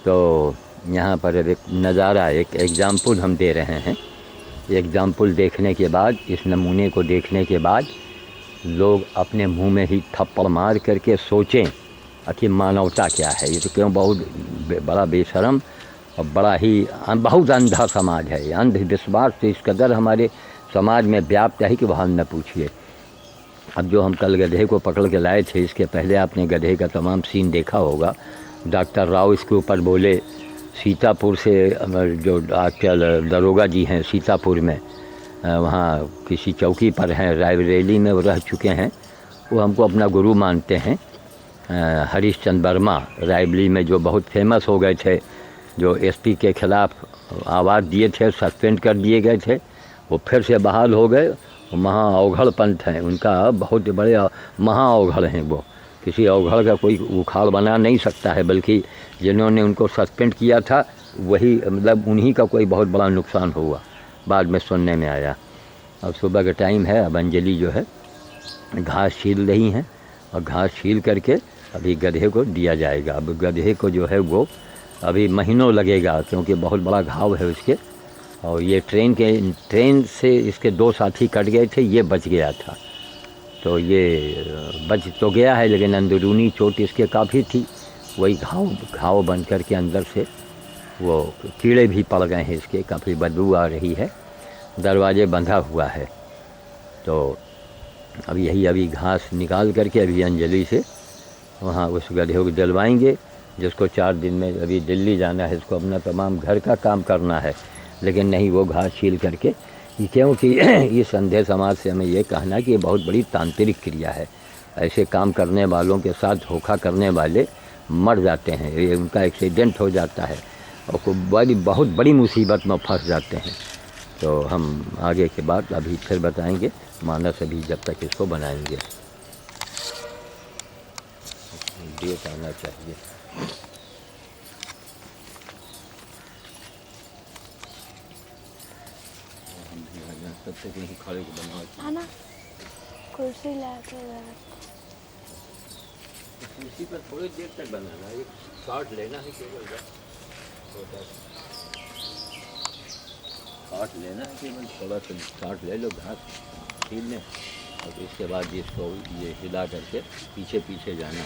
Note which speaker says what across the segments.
Speaker 1: तो यहाँ पर अब एक नज़ारा, एक एग्ज़ाम्पल हम दे रहे हैं। एग्ज़ाम्पल देखने के बाद, इस नमूने को देखने के बाद लोग अपने मुंह में ही थप्पड़ मार करके सोचें कि मानवता क्या है। ये तो क्यों बहुत बड़ा बेशरम और बड़ा ही बहुत अंधा समाज है। अंधविश्वास तो इस कदर हमारे समाज में व्याप्त है कि वहाँ न पूछिए। अब जो हम कल गधे को पकड़ के लाए थे, इसके पहले आपने गधे का तमाम सीन देखा होगा। डॉक्टर राव इसके ऊपर बोले, सीतापुर से जो डॉक्टर दरोगा जी हैं सीतापुर में, वहाँ किसी चौकी पर हैं, रायबरेली में वो रह चुके हैं, वो हमको अपना गुरु मानते हैं। हरीश चंद्र वर्मा रायबरेली में जो बहुत फेमस हो गए थे, जो एसपी के ख़िलाफ़ आवाज़ दिए थे, सस्पेंड कर दिए गए थे, वो फिर से बहाल हो गए। महा अवघड़ पंथ हैं उनका, बहुत बड़े महा अवघड़ हैं वो। किसी अवघड़ का कोई उखाड़ बना नहीं सकता है, बल्कि जिन्होंने उनको सस्पेंड किया था वही, मतलब उन्हीं का कोई बहुत बड़ा नुकसान हुआ, बाद में सुनने में आया। अब सुबह का टाइम है, अब अंजलि जो है घास छील रही हैं और घास छील करके अभी गधे को दिया जाएगा। अब गधे को जो है वो अभी महीनों लगेगा, क्योंकि बहुत बड़ा घाव है उसके। और ये ट्रेन से इसके 2 साथी कट गए थे, ये बच गया था। तो ये बच तो गया है, लेकिन अंदरूनी चोट इसके काफ़ी थी। वही घाव बन कर के अंदर से वो कीड़े भी पड़ गए हैं इसके, काफ़ी बदबू आ रही है। दरवाजे बंधा हुआ है। तो अब अभी घास निकाल करके अभी अंजलि से वहाँ उस गधे को दिलवाएंगे, जिसको 4 दिन में अभी दिल्ली जाना है। इसको अपना तमाम घर का काम करना है, लेकिन नहीं, वो घास छील करके, क्योंकि इस अंधे समाज से हमें ये कहना कि ये बहुत बड़ी तांत्रिक क्रिया है। ऐसे काम करने वालों के साथ धोखा करने वाले मर जाते हैं, ये उनका एक्सीडेंट हो जाता है और बहुत बड़ी मुसीबत में फंस जाते हैं। तो हम आगे के बाद अभी फिर बताएंगे। मानस अभी जब तक इसको बनाएंगे, डेट आना चाहिए। तब तक यहीं खड़े को बनवा
Speaker 2: ना कुर्सी लाके
Speaker 1: कुर्सी पर थोड़ी देर तक बनाना है। शॉट लेना है केवल, छोटा शॉट लेना है केवल, थोड़ा सा शॉट ले लो, घास छील लें और इसके बाद इसको ये हिला करके पीछे पीछे जाना।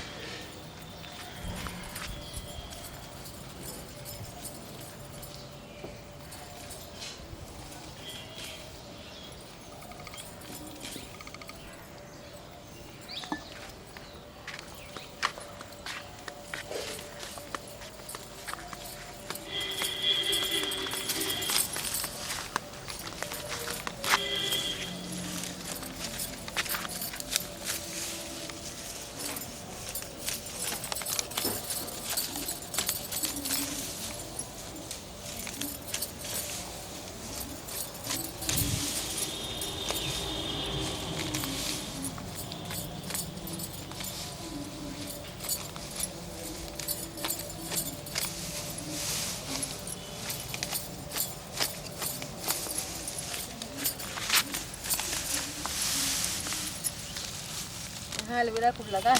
Speaker 2: अलविदा खूब लगा है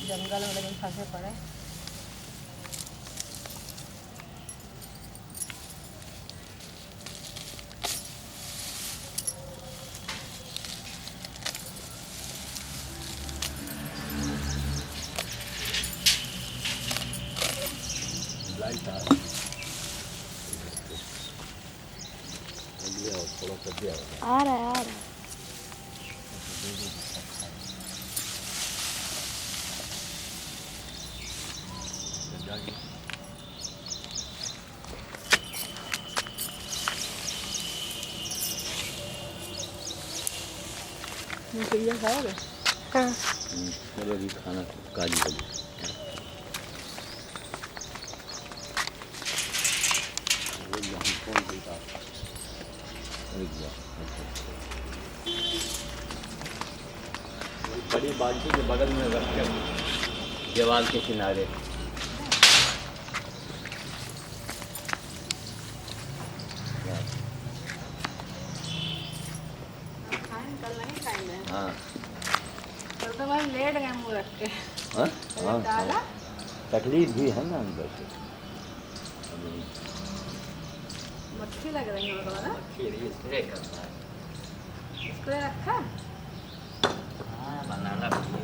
Speaker 2: जंगल में, लेकिन फंसे पड़े। आ रहा है, आ रहा है। खाओगे? हाँ।
Speaker 1: चलो अभी खाना काली वाली बड़ी बाल्टी के बगल में रख कर दीवार के किनारे। हाँ,
Speaker 2: तो भाई लेट गए मुँह रख के।
Speaker 1: हाँ हाँ
Speaker 2: डाला
Speaker 1: तकलीफ भी है ना अंदर से।
Speaker 2: मक्खी लग रही है मेरे को ना।
Speaker 1: मक्खी भी स्प्रे करना है।
Speaker 2: स्प्रे रखा?
Speaker 1: हाँ, बनाना भी है।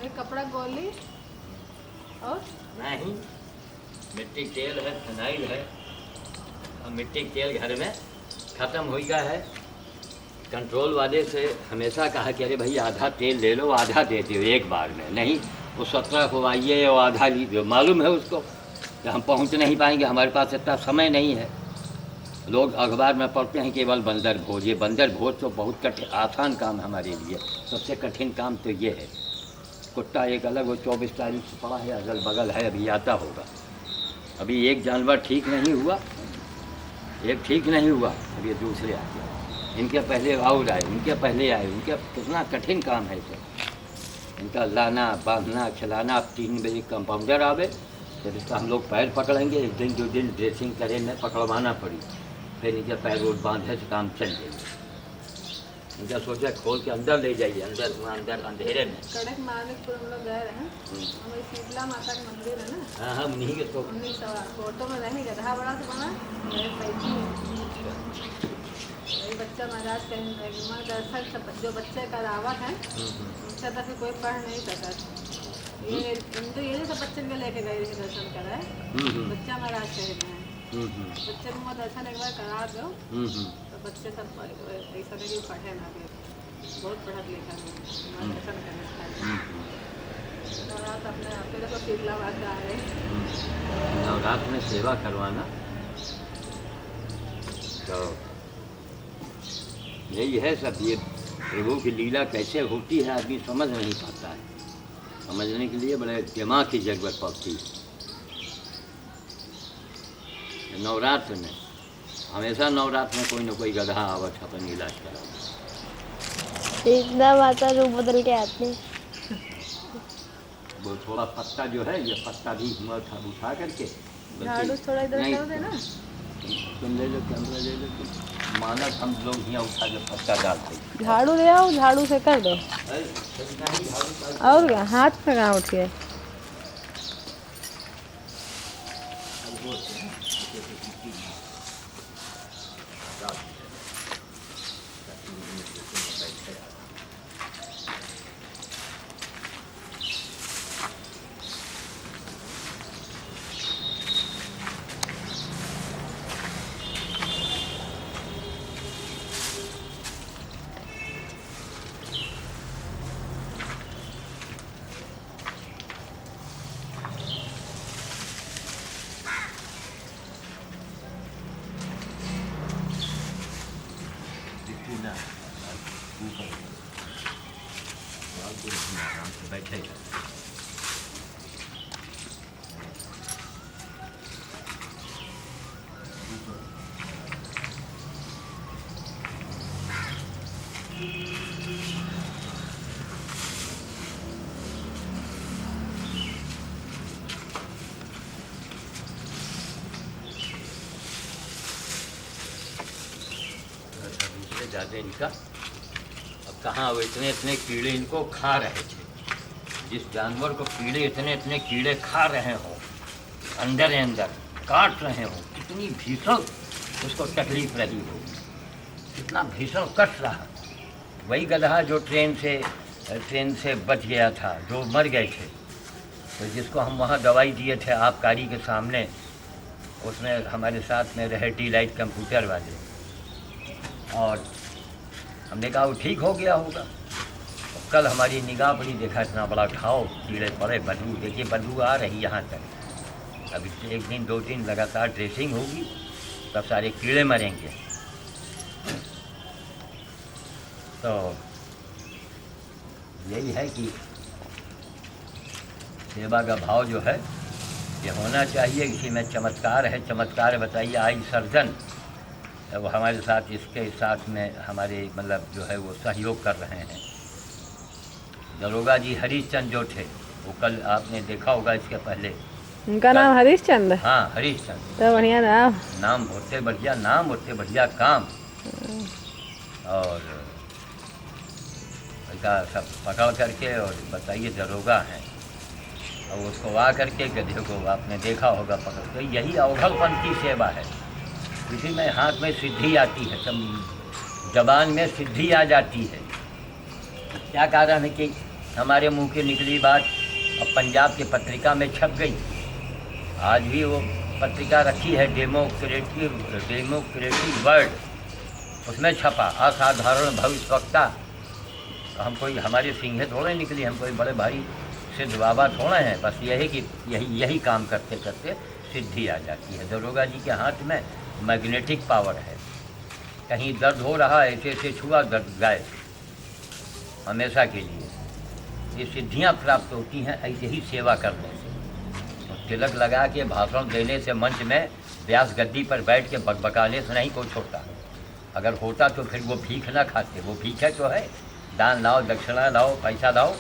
Speaker 2: ये कपड़ा गोली और
Speaker 1: नहीं, मिट्टी तेल है, फिनाइल है, और मिट्टी तेल घर में ख़त्म हो गया है। कंट्रोल वाले से हमेशा कहा कि अरे भाई आधा तेल ले लो, आधा दे दो एक बार में। नहीं, वो 17 को आइए और आधा लीजिए। मालूम है उसको कि हम पहुंच नहीं पाएंगे, हमारे पास इतना समय नहीं है। लोग अखबार में पढ़ते हैं केवल बंदर भोज। ये बंदर भोज तो बहुत कठिन आसान काम है हमारे लिए। सबसे कठिन काम तो ये है। कुत्ता एक अलग, वो 24 तारीख से पड़ा है, अगल बगल है, अभी आता होगा। अभी एक जानवर ठीक नहीं हुआ, एक ठीक नहीं हुआ, अभी दूसरे आ गए। इनके पहले और आए, उनके पहले आए, उनके कितना कठिन काम है इसे। इनका लाना, बांधना, खिलाना। अब 3 बजे कंपाउंडर आवे तो इसका हम लोग पैर पकड़ेंगे। 1 दिन 2 दिन ड्रेसिंग करेंगे, पकड़वाना पड़ी, फिर इनके पैर रोड बांधे से काम चल जाएगा। इनका सोचा खोल के अंदर ले जाइए, अंदर वहाँ अंदर अंधेरे में।
Speaker 2: कड़क मालिकपुर हम लोग गए रहे। हमारी शीतला माता का मंदिर है ना।
Speaker 1: हाँ हाँ, उन्हीं के तो
Speaker 2: 1900 फोटो में नहीं, गधा बड़ा से बना मेरे पैकी। वही बच्चा महाराज के दर्शन सब जो बच्चे का रावत है उनसे तक कोई पढ़ नहीं सका। ये हिंदू ये सब बच्चे को लेके गए थे दर्शन कराए। बच्चा महाराज कहे हैं बच्चे को दर्शन एक बार करा दो तो बच्चे सब ऐसा नहीं पढ़े ना। बहुत पढ़ा लिखा है दर्शन करने। रात अपने आप पे देखो शीतला बात आ रहे
Speaker 1: रात में सेवा करवाना। तो यही है सब। ये प्रभु की लीला कैसे होती है आदमी समझ नहीं पाता है। समझने के लिए बड़े दिमाग की जरूरत पड़ती है। नवरात्र में हमेशा नवरात्र में कोई ना कोई गधा आवत अपन इलाज करा।
Speaker 3: शीतला माता रूप बदल के आते हैं।
Speaker 1: वो थोड़ा पत्ता जो है, ये पत्ता भी उठा करके
Speaker 2: झाड़ू थोड़ा इधर कर देना।
Speaker 1: तुम ले लो, कैमरा ले लो तुम। मानस हम लोग यहाँ उठा के पत्ता डालते।
Speaker 2: झाड़ू ले आओ, झाड़ू से कर दो। और क्या हाथ पे कहाँ उठ गए।
Speaker 1: बैठेगा। ज़्यादा इनका अब कहाँ, वो इतने इतने कीड़े इनको खा रहे थे। जिस जानवर को कीड़े इतने इतने कीड़े खा रहे हो, अंदर अंदर काट रहे हो, कितनी भीषण उसको तकलीफ रही हो, कितना भीषण कष्ट रहा। वही गधा जो ट्रेन से बच गया था, जो मर गए थे, तो जिसको हम वहाँ दवाई दिए थे आबकारी के सामने, उसमें हमारे साथ में रहे टी-लाइट कंप्यूटर वाले, और हमने कहा वो ठीक हो गया होगा। कल हमारी निगाह पड़ी, देखा इतना बड़ा घाव, कीड़े पड़े, बदबू, देखिए बदबू आ रही यहाँ तक। अब 1 दिन 2 दिन लगातार ड्रेसिंग होगी, तब सारे कीड़े मरेंगे। तो यही है कि सेवा का भाव जो है ये होना चाहिए। इसी में चमत्कार है। चमत्कार बताइए, आई सर्जन वो हमारे साथ, इसके साथ में हमारे मतलब जो है वो सहयोग कर रहे हैं। दरोगा जी हरीशचंद जो थे, वो कल आपने देखा होगा इसके पहले।
Speaker 2: उनका नाम हरीशचंद?
Speaker 1: हाँ, हरीशचंद।
Speaker 2: तो बढ़िया
Speaker 1: नाम होते बढ़िया, नाम होते बढ़िया काम। और ऐसा सब पकड़ करके, और बताइए दरोगा हैं, और उसको वा करके गधे को आपने देखा होगा पकड़, तो यही अवघलपन की सेवा है। इसी में हाथ में सिद्धि आती है, सब जबान में सिद्धि आ जाती है। क्या कारण है कि हमारे मुंह की निकली बात अब पंजाब की पत्रिका में छप गई। आज भी वो पत्रिका रखी है, डेमोक्रेटिक वर्ल्ड, उसमें छपा असाधारण भविष्यवक्ता। हम कोई हमारी सिंहें थोड़े निकली, हम कोई बड़े भारी सिद्ध बाबा थोड़े हैं। बस यही कि यही काम करते करते सिद्धि आ जाती है। दरोगा जी के हाथ में मैग्नेटिक पावर है, कहीं दर्द हो रहा है ऐसे ऐसे छुआ, दर्द गायब हमेशा के लिए। ये सिद्धियां प्राप्त होती हैं ऐसे ही सेवा करने से। और तिलक लगा के भाषण देने से, मंच में व्यास गद्दी पर बैठ के बकबकाने से नहीं कोई छोड़ता। अगर होता तो फिर वो भीख ना खाते। वो भीख है तो है, दान लाओ, दक्षिणा लाओ, पैसा लाओ।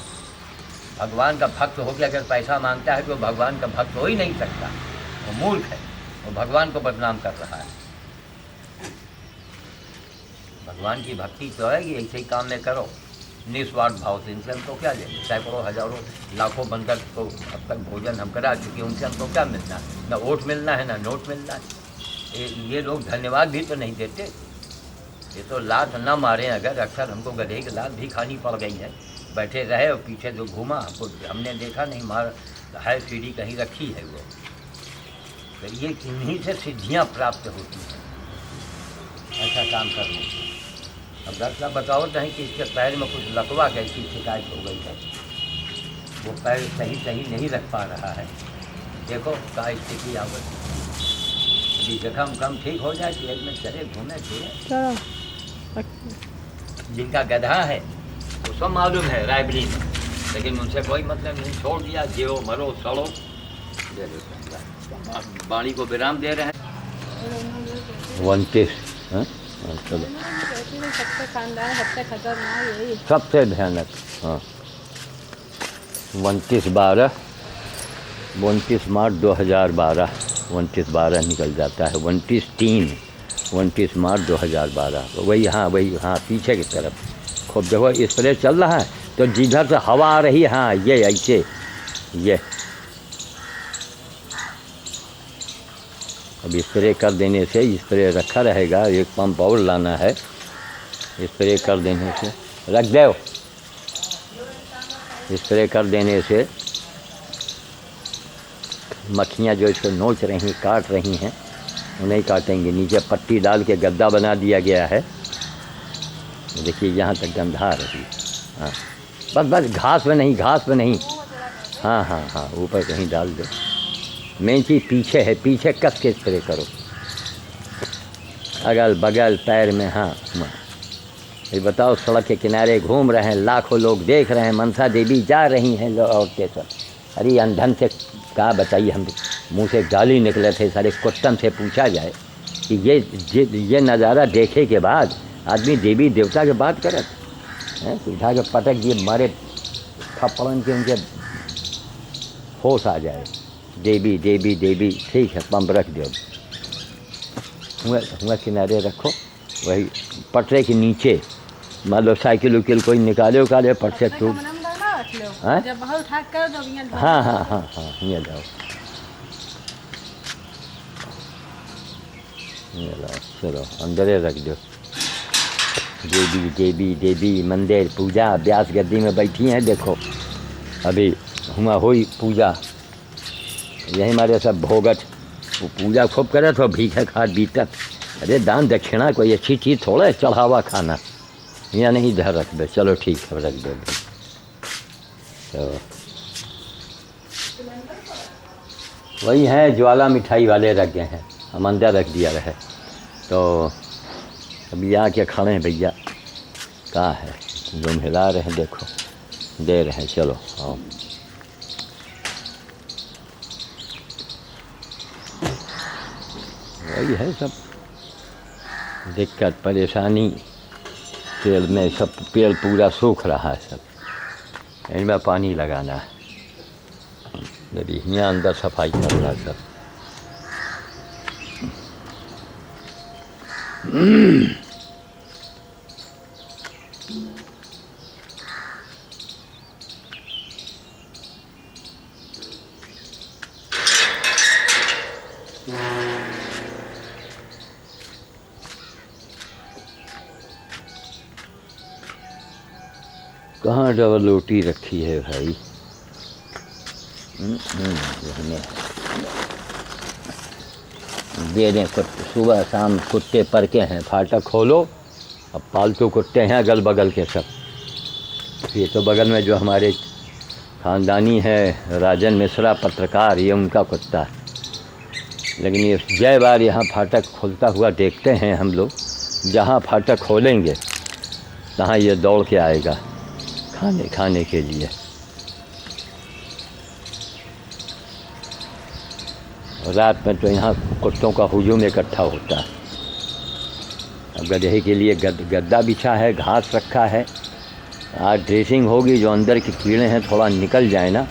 Speaker 1: भगवान का भक्त हो के अगर पैसा मांगता है तो भगवान का भक्त हो ही नहीं सकता, वो मूर्ख है, वो भगवान को बदनाम कर रहा है। भगवान की भक्ति तो है कि ऐसे ही काम में करो निस्वार्थ भाव से। इनसे हमको क्या लेना, सैकड़ों हजारों लाखों बंदर को अब तक भोजन हम करा चुके, उनसे हमको क्या मिलना है? ना वोट मिलना है, ना नोट मिलना है। ये लोग धन्यवाद भी तो नहीं देते। ये तो लात न मारें अगर, अक्सर हमको गधे की लात भी खानी पड़ गई है। बैठे रहे और पीछे जो घूमा हमको हमने देखा नहीं, मार है सीढ़ी कहीं रखी है वो। तो ये इन्हीं से सिद्धियाँ प्राप्त होती हैं ऐसा काम करने से। अब डॉक्टर साहब बताओ नहीं कि इसके पैर में कुछ लकवा कैसी शिकायत हो गई है, वो पैर सही नहीं रख पा रहा है। देखो क्या स्थिति आवत, यदि जख्म कम ठीक हो जाए तो एक में चले घूमे फिरे। जिनका गधा है वो सब मालूम है रायबरी में, लेकिन उनसे कोई मतलब नहीं, छोड़ दिया। जियो मरो सड़ो, दे दो बाणी को विराम दे रहे हैं। 29 चलो
Speaker 2: सबसे खानदान सबसे खतरनाक यही,
Speaker 1: सबसे भयानक। हाँ 29/12 29 मार्च 2012 29/12 निकल जाता है। 29 मार्च 2012 वही। हाँ पीछे की तरफ खूब देखो स्प्रे चल रहा है तो जिधर से हवा आ रही है, हाँ ये ऐसे ये अब स्प्रे कर देने से स्प्रे रखा रहेगा। एक पंप और लाना है, स्प्रे कर देने से रख दो। स्प्रे कर देने से मक्खियाँ जो इसको नोच रही काट रही हैं वो नहीं काटेंगी। नीचे पट्टी डाल के गद्दा बना दिया गया है, देखिए यहाँ तक गंधा आ रही। हाँ बस घास पे नहीं। हाँ ऊपर कहीं डाल दो। मेन चीज़ पीछे है, पीछे कस के स्प्रे करो, अगल बगल पैर में। हाँ ये बताओ, सड़क के किनारे घूम रहे हैं, लाखों लोग देख रहे हैं, मनसा देवी जा रही हैं औरतें सब। अरे अंधन से क्या बताइए, हम मुंह से गाली निकले थे। सारे कुत्तन से पूछा जाए कि ये नज़ारा देखे के बाद आदमी देवी देवता के बात करत हैं, उठा के पटक दिए मारे थप्पड़न के उनके होश आ जाए। देवी देवी देवी ठीक है, पंप रख दो, हुआ किनारे रखो। वही पटरे के नीचे मान लो साइकिल उकिल कोई निकाले पट से टूट। हाँ ये जाओ चलो अंदर रख दो। देवी मंदिर पूजा व्यास गद्दी में बैठी हैं। देखो अभी हुआ हुई पूजा, यही हमारे सब भोगट वो पूजा खूब करे तो भीखे खाट बीतत। अरे दान दक्षिणा कोई अच्छी चीज़ थोड़ा है, चढ़ावा खाना या नहीं इधर रख दे। चलो ठीक है रख दो। तो वही हैं ज्वाला मिठाई वाले रख गए हैं, हम अंदर रख दिया रहे। तो अभी आके खड़े हैं भैया, कहाँ है जो हिला रहे हैं, देखो दे रहे हैं। चलो आओ। वही है सब दिक्कत परेशानी, पेड़ में सब पेड़ पूरा सूख रहा है सब, इनमें पानी लगाना है। यदि यहाँ अंदर सफाई कर रहा है सब। कहाँ डबल रोटी रखी है भाई? दे दें सुबह शाम कुत्ते पर के हैं, फाटक खोलो। अब पालतू कुत्ते हैं अगल बगल के सब। ये तो बगल में जो हमारे ख़ानदानी है राजन मिश्रा पत्रकार, ये उनका कुत्ता है। लेकिन ये जय बार यहाँ फाटक खोलता हुआ देखते हैं हम लोग। जहाँ फाटक खोलेंगे तहाँ ये दौड़ के आएगा खाने के लिए। रात में तो यहाँ कुत्तों का हुजूम इकट्ठा होता है। अब गधे के लिए गद्दा बिछा है, घास रखा है। आज ड्रेसिंग होगी, जो अंदर के कीड़े हैं थोड़ा निकल जाए ना,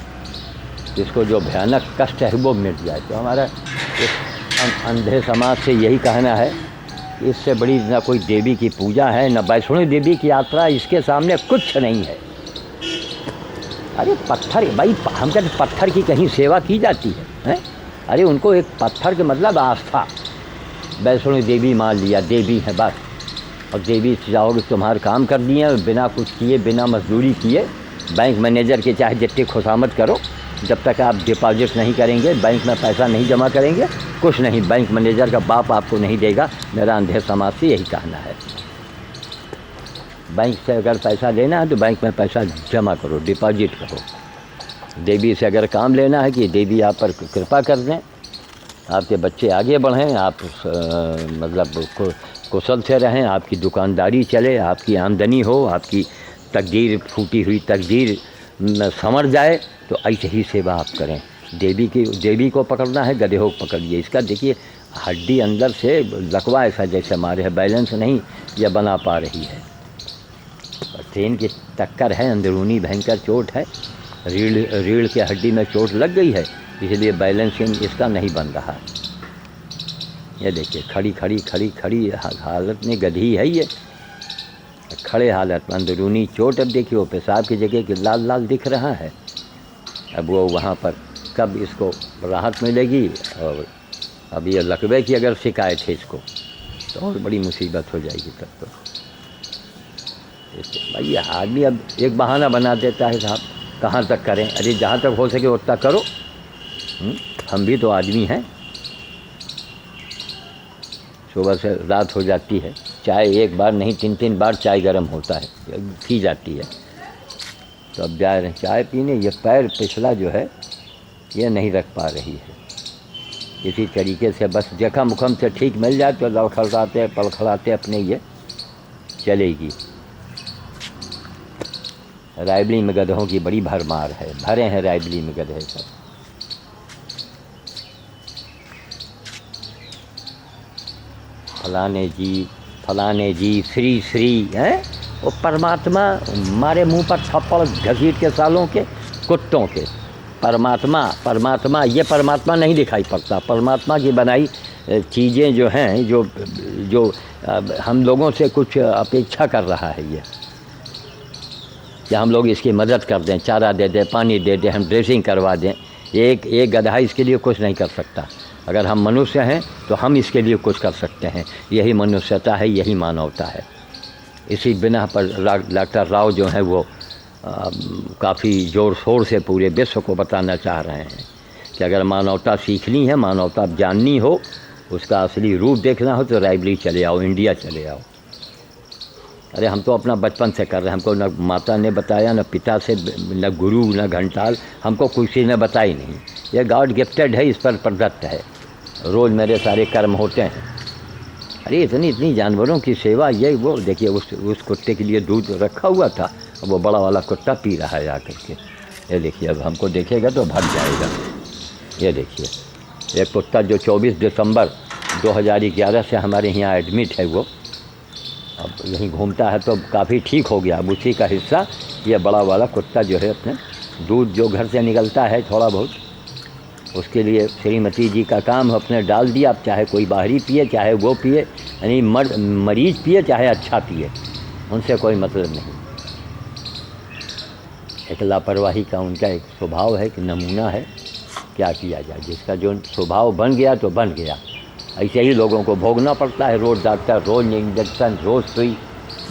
Speaker 1: जिसको जो भयानक कष्ट है वो मिट जाए। तो हमारा इस अंधे समाज से यही कहना है, इससे बड़ी ना कोई देवी की पूजा है, ना वैष्णो देवी की यात्रा, इसके सामने कुछ नहीं है। अरे पत्थर भाई, हम कहते पत्थर की कहीं सेवा की जाती है? अरे उनको एक पत्थर के मतलब आस्था। वैष्णो देवी मान लिया, देवी है बस। और देवी से जाओगे तुम्हारा काम कर दिए, बिना कुछ किए, बिना मजदूरी किए। बैंक मैनेजर के चाहे जितनी खुशामद करो, जब तक आप डिपॉजिट नहीं करेंगे, बैंक में पैसा नहीं जमा करेंगे, कुछ नहीं, बैंक मैनेजर का बाप आपको नहीं देगा। मेरा अंधे समाज से यही कहना है। बैंक से अगर पैसा लेना है तो बैंक में पैसा जमा करो, डिपॉजिट करो। देवी से अगर काम लेना है कि देवी आप पर कृपा कर दें, आपके बच्चे आगे बढ़ें, आप मतलब कुशल से रहें, आपकी दुकानदारी चले, आपकी आमदनी हो, आपकी तकदीर फूटी हुई तकदीर संवर जाए, तो ऐसे ही सेवा आप करें। देवी को पकड़ना है, गधे को पकड़िए। इसका देखिए हड्डी अंदर से लकवा ऐसा जैसे मारे है, बैलेंस नहीं यह बना पा रही है। ट्रेन की टक्कर है, अंदरूनी भयंकर चोट है, रीढ़ के हड्डी में चोट लग गई है, इसलिए बैलेंसिंग इसका नहीं बन रहा। ये देखिए खड़ी हालत में गधी है ये, खड़े हालत में अंदरूनी चोट। अब देखिए वो पेशाब की जगह कि लाल लाल दिख रहा है। अब वो वहाँ पर कब इसको राहत मिलेगी? और अब ये लकवे की अगर शिकायत है इसको, तो और बड़ी मुसीबत हो जाएगी तब तो। भाई आदमी अब एक बहाना बना देता है, साहब कहाँ तक करें? अरे जहाँ तक हो सके उतना करो। हम भी तो आदमी हैं। सुबह से रात हो जाती है, चाय एक बार नहीं 3-3 बार चाय गर्म होता है, पी जाती है। तो अब जा रहे हैं चाय पीने, ये पैर पिछला जो है ये नहीं रख पा रही है। इसी तरीके से बस जख्म उखम से ठीक मिल जाए तो लड़खड़ाते पलखड़ाते अपने ये चलेगी। रायबली में गधों की बड़ी भरमार है, भरे हैं रायबली में गधे सब। फलाने जी श्री हैं, वो परमात्मा मारे मुंह पर थप्पड़ घसीट के सालों के कुत्तों के। परमात्मा ये परमात्मा नहीं दिखाई पड़ता। परमात्मा की बनाई चीज़ें जो हैं, जो हम लोगों से कुछ अपेक्षा कर रहा है ये, कि हम लोग इसकी मदद कर दें, चारा दे दें, पानी दे दें, हम ड्रेसिंग करवा दें। एक गधा इसके लिए कुछ नहीं कर सकता। अगर हम मनुष्य हैं तो हम इसके लिए कुछ कर सकते हैं। यही मनुष्यता है, यही मानवता है। इसी बिना पर डॉक्टर राव जो हैं वो काफ़ी ज़ोर शोर से पूरे विश्व को बताना चाह रहे हैं कि अगर मानवता सीखनी है, मानवता जाननी हो, उसका असली रूप देखना हो तो रायबली चले आओ, इंडिया चले आओ। अरे हम तो अपना बचपन से कर रहे हैं, हमको न माता ने बताया, न पिता से, न गुरु, न घंटाल, हमको किसी ने बताई नहीं। ये गॉड गिफ्टेड है, इस पर प्रदत्त है। रोज़ मेरे सारे कर्म होते हैं। अरे इतनी जानवरों की सेवा, ये वो देखिए उस कुत्ते के लिए दूध रखा हुआ था, वो बड़ा वाला कुत्ता पी रहा है आकर के। ये देखिए अब हमको देखेगा तो भाग जाएगा। ये देखिए एक कुत्ता जो 24 दिसंबर 2011 से हमारे यहाँ एडमिट है, वो अब यहीं घूमता है तो काफ़ी ठीक हो गया। अब उसी का हिस्सा ये बड़ा वाला कुत्ता जो है, अपने दूध जो घर से निकलता है थोड़ा बहुत, उसके लिए श्रीमती जी का काम अपने डाल दिया। अब चाहे कोई बाहरी पिए, चाहे वो पिए, यानी मरीज पिए चाहे अच्छा पिए, उनसे कोई मतलब नहीं। एक लापरवाही का उनका एक स्वभाव है कि नमूना है, क्या किया जाए। जिसका जो स्वभाव बन गया तो बन गया। ऐसे ही लोगों को भोगना पड़ता है। रोज़ डॉक्टर, रोज़ इंजेक्शन, रोज़ सुई,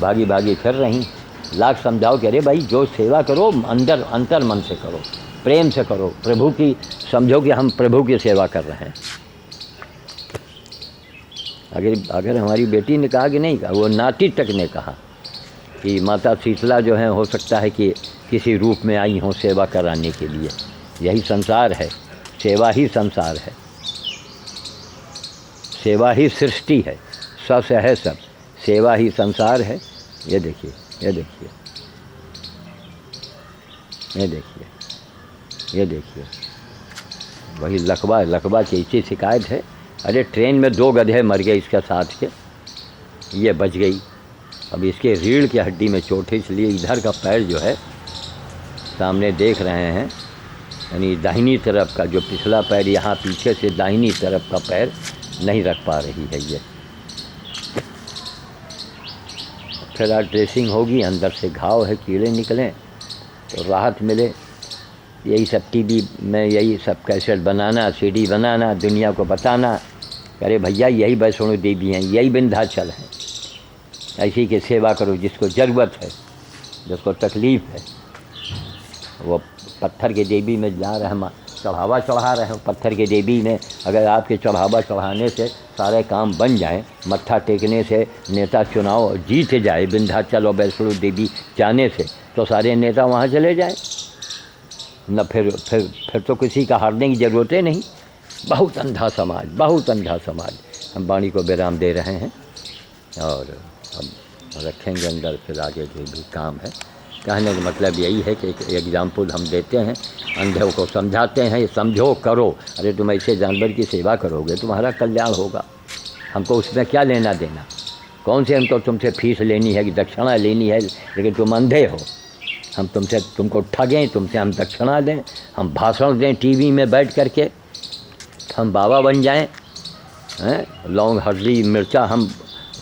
Speaker 1: भागी फिर रही। लाख समझाओ कि अरे भाई जो सेवा करो अंदर अंतर मन से करो, प्रेम से करो, प्रभु की समझो कि हम प्रभु की सेवा कर रहे हैं। अगर हमारी बेटी ने कहा कि नहीं कहा, वो नाती तक ने कहा कि माता शीतला जो है हो सकता है कि किसी रूप में आई हों सेवा कराने के लिए। यही संसार है, सेवा ही संसार है, सेवा ही सृष्टि है, सब है सब, सेवा ही संसार है। ये देखिए, ये देखिए, ये देखिए, ये देखिए, वही लकवा की इसी शिकायत है। अरे ट्रेन में 2 गधे मर गए इसके साथ के, ये बच गई। अब इसके रीढ़ की हड्डी में चोट है, इसलिए इधर का पैर जो है सामने देख रहे हैं, यानी दाहिनी तरफ का जो पिछला पैर, यहाँ पीछे से दाहिनी तरफ का पैर नहीं रख पा रही है ये। फिर आज ड्रेसिंग होगी, अंदर से घाव है, कीड़े निकलें तो राहत मिले। यही सब टीवी में यही सब कैसेट बनाना, सीडी बनाना, दुनिया को बताना, अरे भैया यही वैष्णो देवी हैं, यही विंध्याचल हैं, ऐसी की सेवा करो। जिसको ज़रूरत है, जिसको तकलीफ़ है, वो पत्थर के देवी में जा रहे हैं, चढ़ावा चढ़ा रहे हैं पत्थर के देवी में। अगर आपके चढ़ावा चढ़ाने से सारे काम बन जाएं, मत्था टेकने से नेता चुनाव जीत जाए, विंध्याचल और वैष्णो देवी जाने से, तो सारे नेता वहाँ चले जाएं न। फिर तो किसी का हारने की ज़रूरत ही नहीं। बहुत अंधा समाज, बहुत अंधा समाज। हम वाणी को विराम दे रहे हैं और हम रखेंगे अंदर, फिर आगे जो भी काम है। कहने का मतलब यही है कि एक एग्जाम्पल हम देते हैं, अंधों को समझाते हैं, समझो करो। अरे तुम ऐसे जानवर की सेवा करोगे तुम्हारा कल्याण होगा, हमको उसमें क्या लेना देना। कौन से हमको तुमसे फीस लेनी है कि दक्षिणा लेनी है, लेकिन तुम अंधे हो। हम तुमको ठगें, तुमसे हम दक्षिणा दें, हम भाषण दें टीवी में बैठ करके, हम बाबा बन जाएं, लौंग हल्दी मिर्चा हम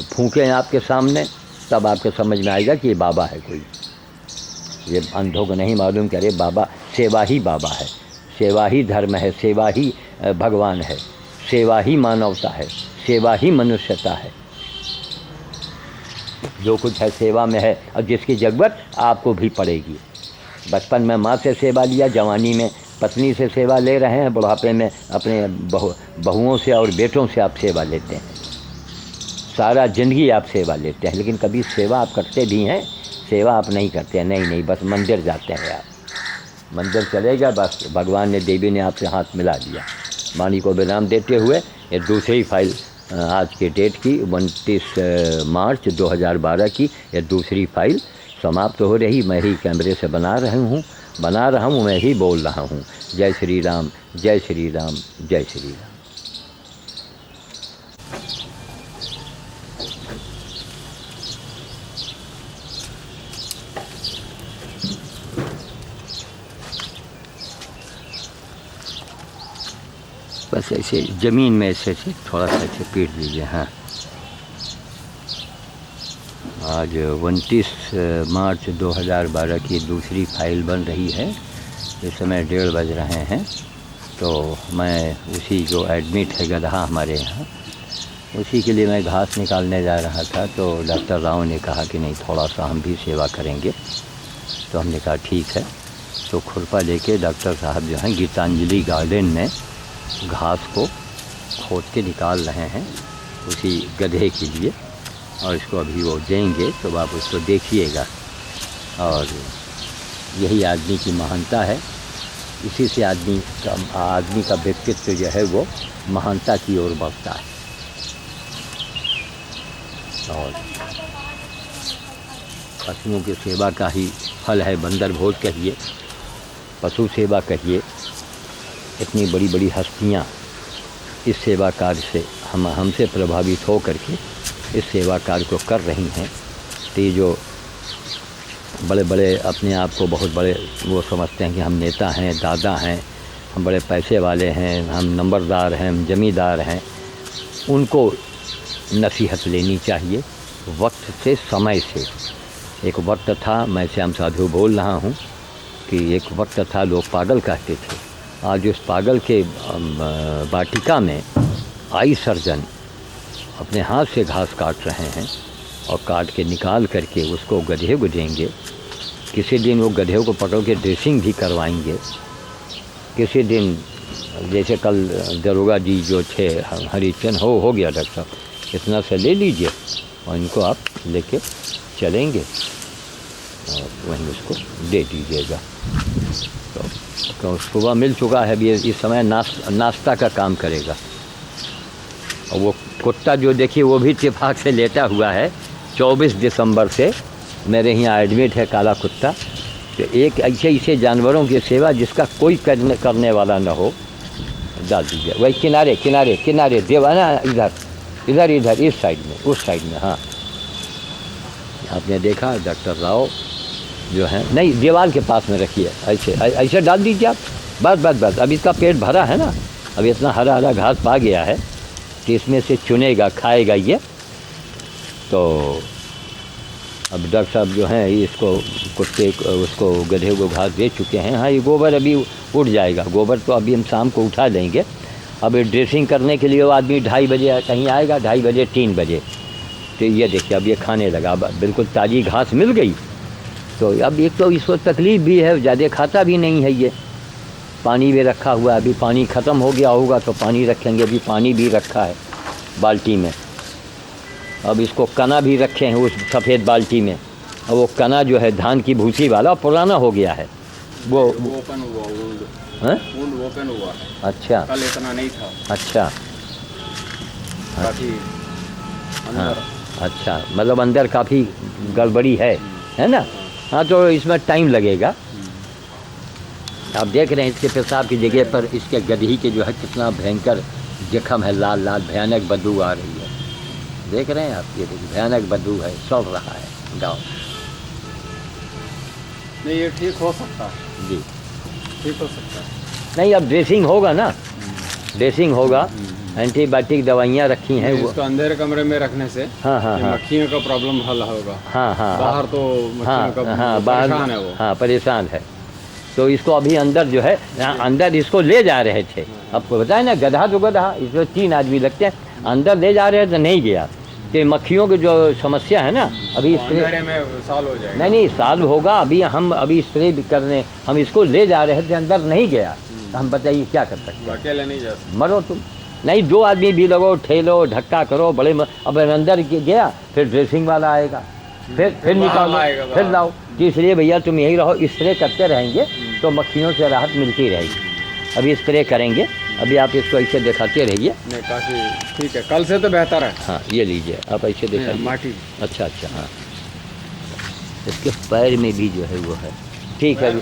Speaker 1: फूकें आपके सामने, तब आपके समझ में आएगा कि ये बाबा है कोई। ये अंधों को नहीं मालूम कि अरे बाबा, सेवा ही बाबा है, सेवा ही धर्म है, सेवा ही भगवान है, सेवा ही मानवता है, सेवा ही मनुष्यता है। जो कुछ है सेवा में है, और जिसकी ज़रूरत आपको भी पड़ेगी। बचपन में माँ से सेवा लिया, जवानी में पत्नी से सेवा ले रहे हैं, बुढ़ापे में अपने बहुओं से और बेटों से आप सेवा लेते हैं। सारा ज़िंदगी आप सेवा लेते हैं, लेकिन कभी सेवा आप करते भी हैं, सेवा आप नहीं करते हैं। नहीं, बस मंदिर जाते हैं आप। मंदिर चलेगा बस, भगवान ने, देवी ने आपसे हाथ मिला दिया। वाणी को विराम देते हुए ये दूसरी फाइल आज के डेट की 29 मार्च 2012 की ये दूसरी फाइल समाप्त हो रही। मैं ही कैमरे से बना रहा हूँ, मैं ही बोल रहा हूँ। जय श्री राम, जय श्री राम, जय श्री राम। बस ऐसे ज़मीन में ऐसे थोड़ा सा ऐसे पीट दीजिए। हाँ, आज 29 मार्च 2012 की दूसरी फाइल बन रही है। इस समय 1:30 बज रहे हैं। तो मैं उसी जो एडमिट है गधा हमारे यहाँ, उसी के लिए मैं घास निकालने जा रहा था। तो डॉक्टर राव ने कहा कि नहीं, थोड़ा सा हम भी सेवा करेंगे। तो हमने कहा ठीक है। तो खुरपा लेके डॉक्टर साहब जो हैं गीतांजलि गार्डन में घास को खोद के निकाल रहे हैं उसी गधे के लिए, और इसको अभी वो देंगे तो आप उसको देखिएगा। और यही आदमी की महानता है, इसी से आदमी का व्यक्तित्व जो है वो महानता की ओर बढ़ता है। और पशुओं की सेवा का ही फल है, बंदर भोज कहिए, पशु सेवा कहिए। इतनी बड़ी बड़ी हस्तियाँ इस सेवा कार्य से हमसे प्रभावित हो करके इस सेवा कार्य को कर रही हैं। तो ये जो बड़े बड़े अपने आप को बहुत बड़े वो समझते हैं कि हम नेता हैं, दादा हैं, हम बड़े पैसे वाले हैं, हम नंबरदार हैं, हम जमींदार हैं, उनको नसीहत लेनी चाहिए वक्त से, समय से। एक वक्त था, मैं श्याम साधु बोल रहा हूँ कि एक वक्त था लोग पागल कहते थे। आज उस पागल के वाटिका में आई सर्जन अपने हाथ से घास काट रहे हैं, और काट के निकाल करके उसको गधे को देंगे। किसी दिन वो गधे को पकड़ के ड्रेसिंग भी करवाएंगे। किसी दिन जैसे कल दरोगा जी जो थे हरिचंद हो गया डॉक्टर साहब, इतना से ले लीजिए और इनको आप लेके चलेंगे और वहीं उसको दे दीजिएगा। तो सुबह मिल चुका है, अभी इस समय नाश्ता का काम करेगा। और वो कुत्ता जो देखिए वो भी इत्तेफाक से लेटा हुआ है। 24 दिसंबर से मेरे यहाँ एडमिट है काला कुत्ता। तो एक ऐसे जानवरों की सेवा जिसका कोई करने वाला न हो, डाल दीजिए वही किनारे किनारे किनारे देवाना, इधर इधर इधर इस साइड में, उस साइड में। हाँ, आपने देखा डॉक्टर राव जो है, नहीं दीवार के पास में रखिए, ऐसे ऐसे डाल दीजिए आप। बस बस बस, अब इसका पेट भरा है ना, अब इतना हरा हरा घास पा गया है कि इसमें से चुनेगा, खाएगा ये। तो अब डॉक्टर साहब जो हैं इसको कुत्ते उसको गधे को घास दे चुके हैं। हाँ, ये गोबर अभी उठ जाएगा, गोबर तो अभी हम शाम को उठा लेंगे। अब ड्रेसिंग करने के लिए वो आदमी 2:30 बजे कहीं आएगा, 2:30 बजे 3 बजे। तो ये देखिए अब ये खाने लगा, अब बिल्कुल ताज़ी घास मिल गई। तो अब एक तो इसको तकलीफ़ भी है, ज़्यादा खाता भी नहीं है ये। पानी भी रखा हुआ है, अभी पानी ख़त्म हो गया होगा तो पानी रखेंगे, अभी पानी भी रखा है बाल्टी में। अब इसको कना भी रखे हैं उस सफ़ेद बाल्टी में। और वो कना जो है धान की भूसी वाला पुराना हो गया है, वो
Speaker 4: ओपन हुआ, वुंड ओपन हुआ है।
Speaker 1: अच्छा,
Speaker 4: कल इतना नहीं था।
Speaker 1: अच्छा
Speaker 4: काफी अंदर।
Speaker 1: अच्छा, मतलब अंदर काफ़ी गड़बड़ी है ना। हाँ, तो इसमें टाइम लगेगा। आप देख रहे हैं इसके पेशाब की जगह पर इसके गधी के जो है कितना भयंकर जख्म है, लाल लाल भयानक बदबू आ रही है। देख रहे हैं आप, ये देखिए भयानक बदबू है, सड़ रहा है गाँव।
Speaker 4: नहीं, ये ठीक हो सकता है
Speaker 1: जी,
Speaker 4: ठीक हो सकता है।
Speaker 1: नहीं अब ड्रेसिंग होगा ना, ड्रेसिंग होगा, एंटीबायोटिक दवाइयाँ रखी हैं वो।
Speaker 4: इसको अंधेरे कमरे में रखने से
Speaker 1: हाँ हाँ हाँ
Speaker 4: मक्खियों का प्रॉब्लम हल होगा।
Speaker 1: हाँ हाँ
Speaker 4: बाहर तो
Speaker 1: हाँ
Speaker 4: मक्खियों का
Speaker 1: हाँ
Speaker 4: परेशान है वो।
Speaker 1: हाँ परेशान है। तो इसको अभी अंदर जो है, अंदर इसको ले जा रहे थे। आपको बताया ना, गधा तो गधा, इसमें 3 आदमी लगते हैं, अंदर ले जा रहे थे, नहीं गया। कि मक्खियों की जो समस्या है ना, अभी
Speaker 4: अंधेरे में साल हो जाएगा।
Speaker 1: नहीं साल होगा। अभी स्प्रे करने हम इसको ले जा रहे थे, अंदर नहीं गया। तो हम बताइए क्या कर सकते हैं?
Speaker 4: अकेले नहीं जा सकते।
Speaker 1: मरो तुम, नहीं 2 आदमी भी लगो, ठेलो धक्का करो बड़े अब अंदर गया, फिर ड्रेसिंग वाला आएगा, फिर निकालो, फिर लाओ। तो इसलिए भैया तुम यही रहो, स्प्रे करते रहेंगे तो मक्खियों से राहत मिलती रहेगी। अभी स्प्रे करेंगे, अभी आप इसको ऐसे दिखाते रहिए।
Speaker 4: नहीं, काफ़ी ठीक है, कल से तो बेहतर है।
Speaker 1: हाँ, ये लीजिए आप ऐसे दिखाइए।
Speaker 4: माटी।
Speaker 1: अच्छा, हाँ, इसके पैर में भी जो है वो है, ठीक है।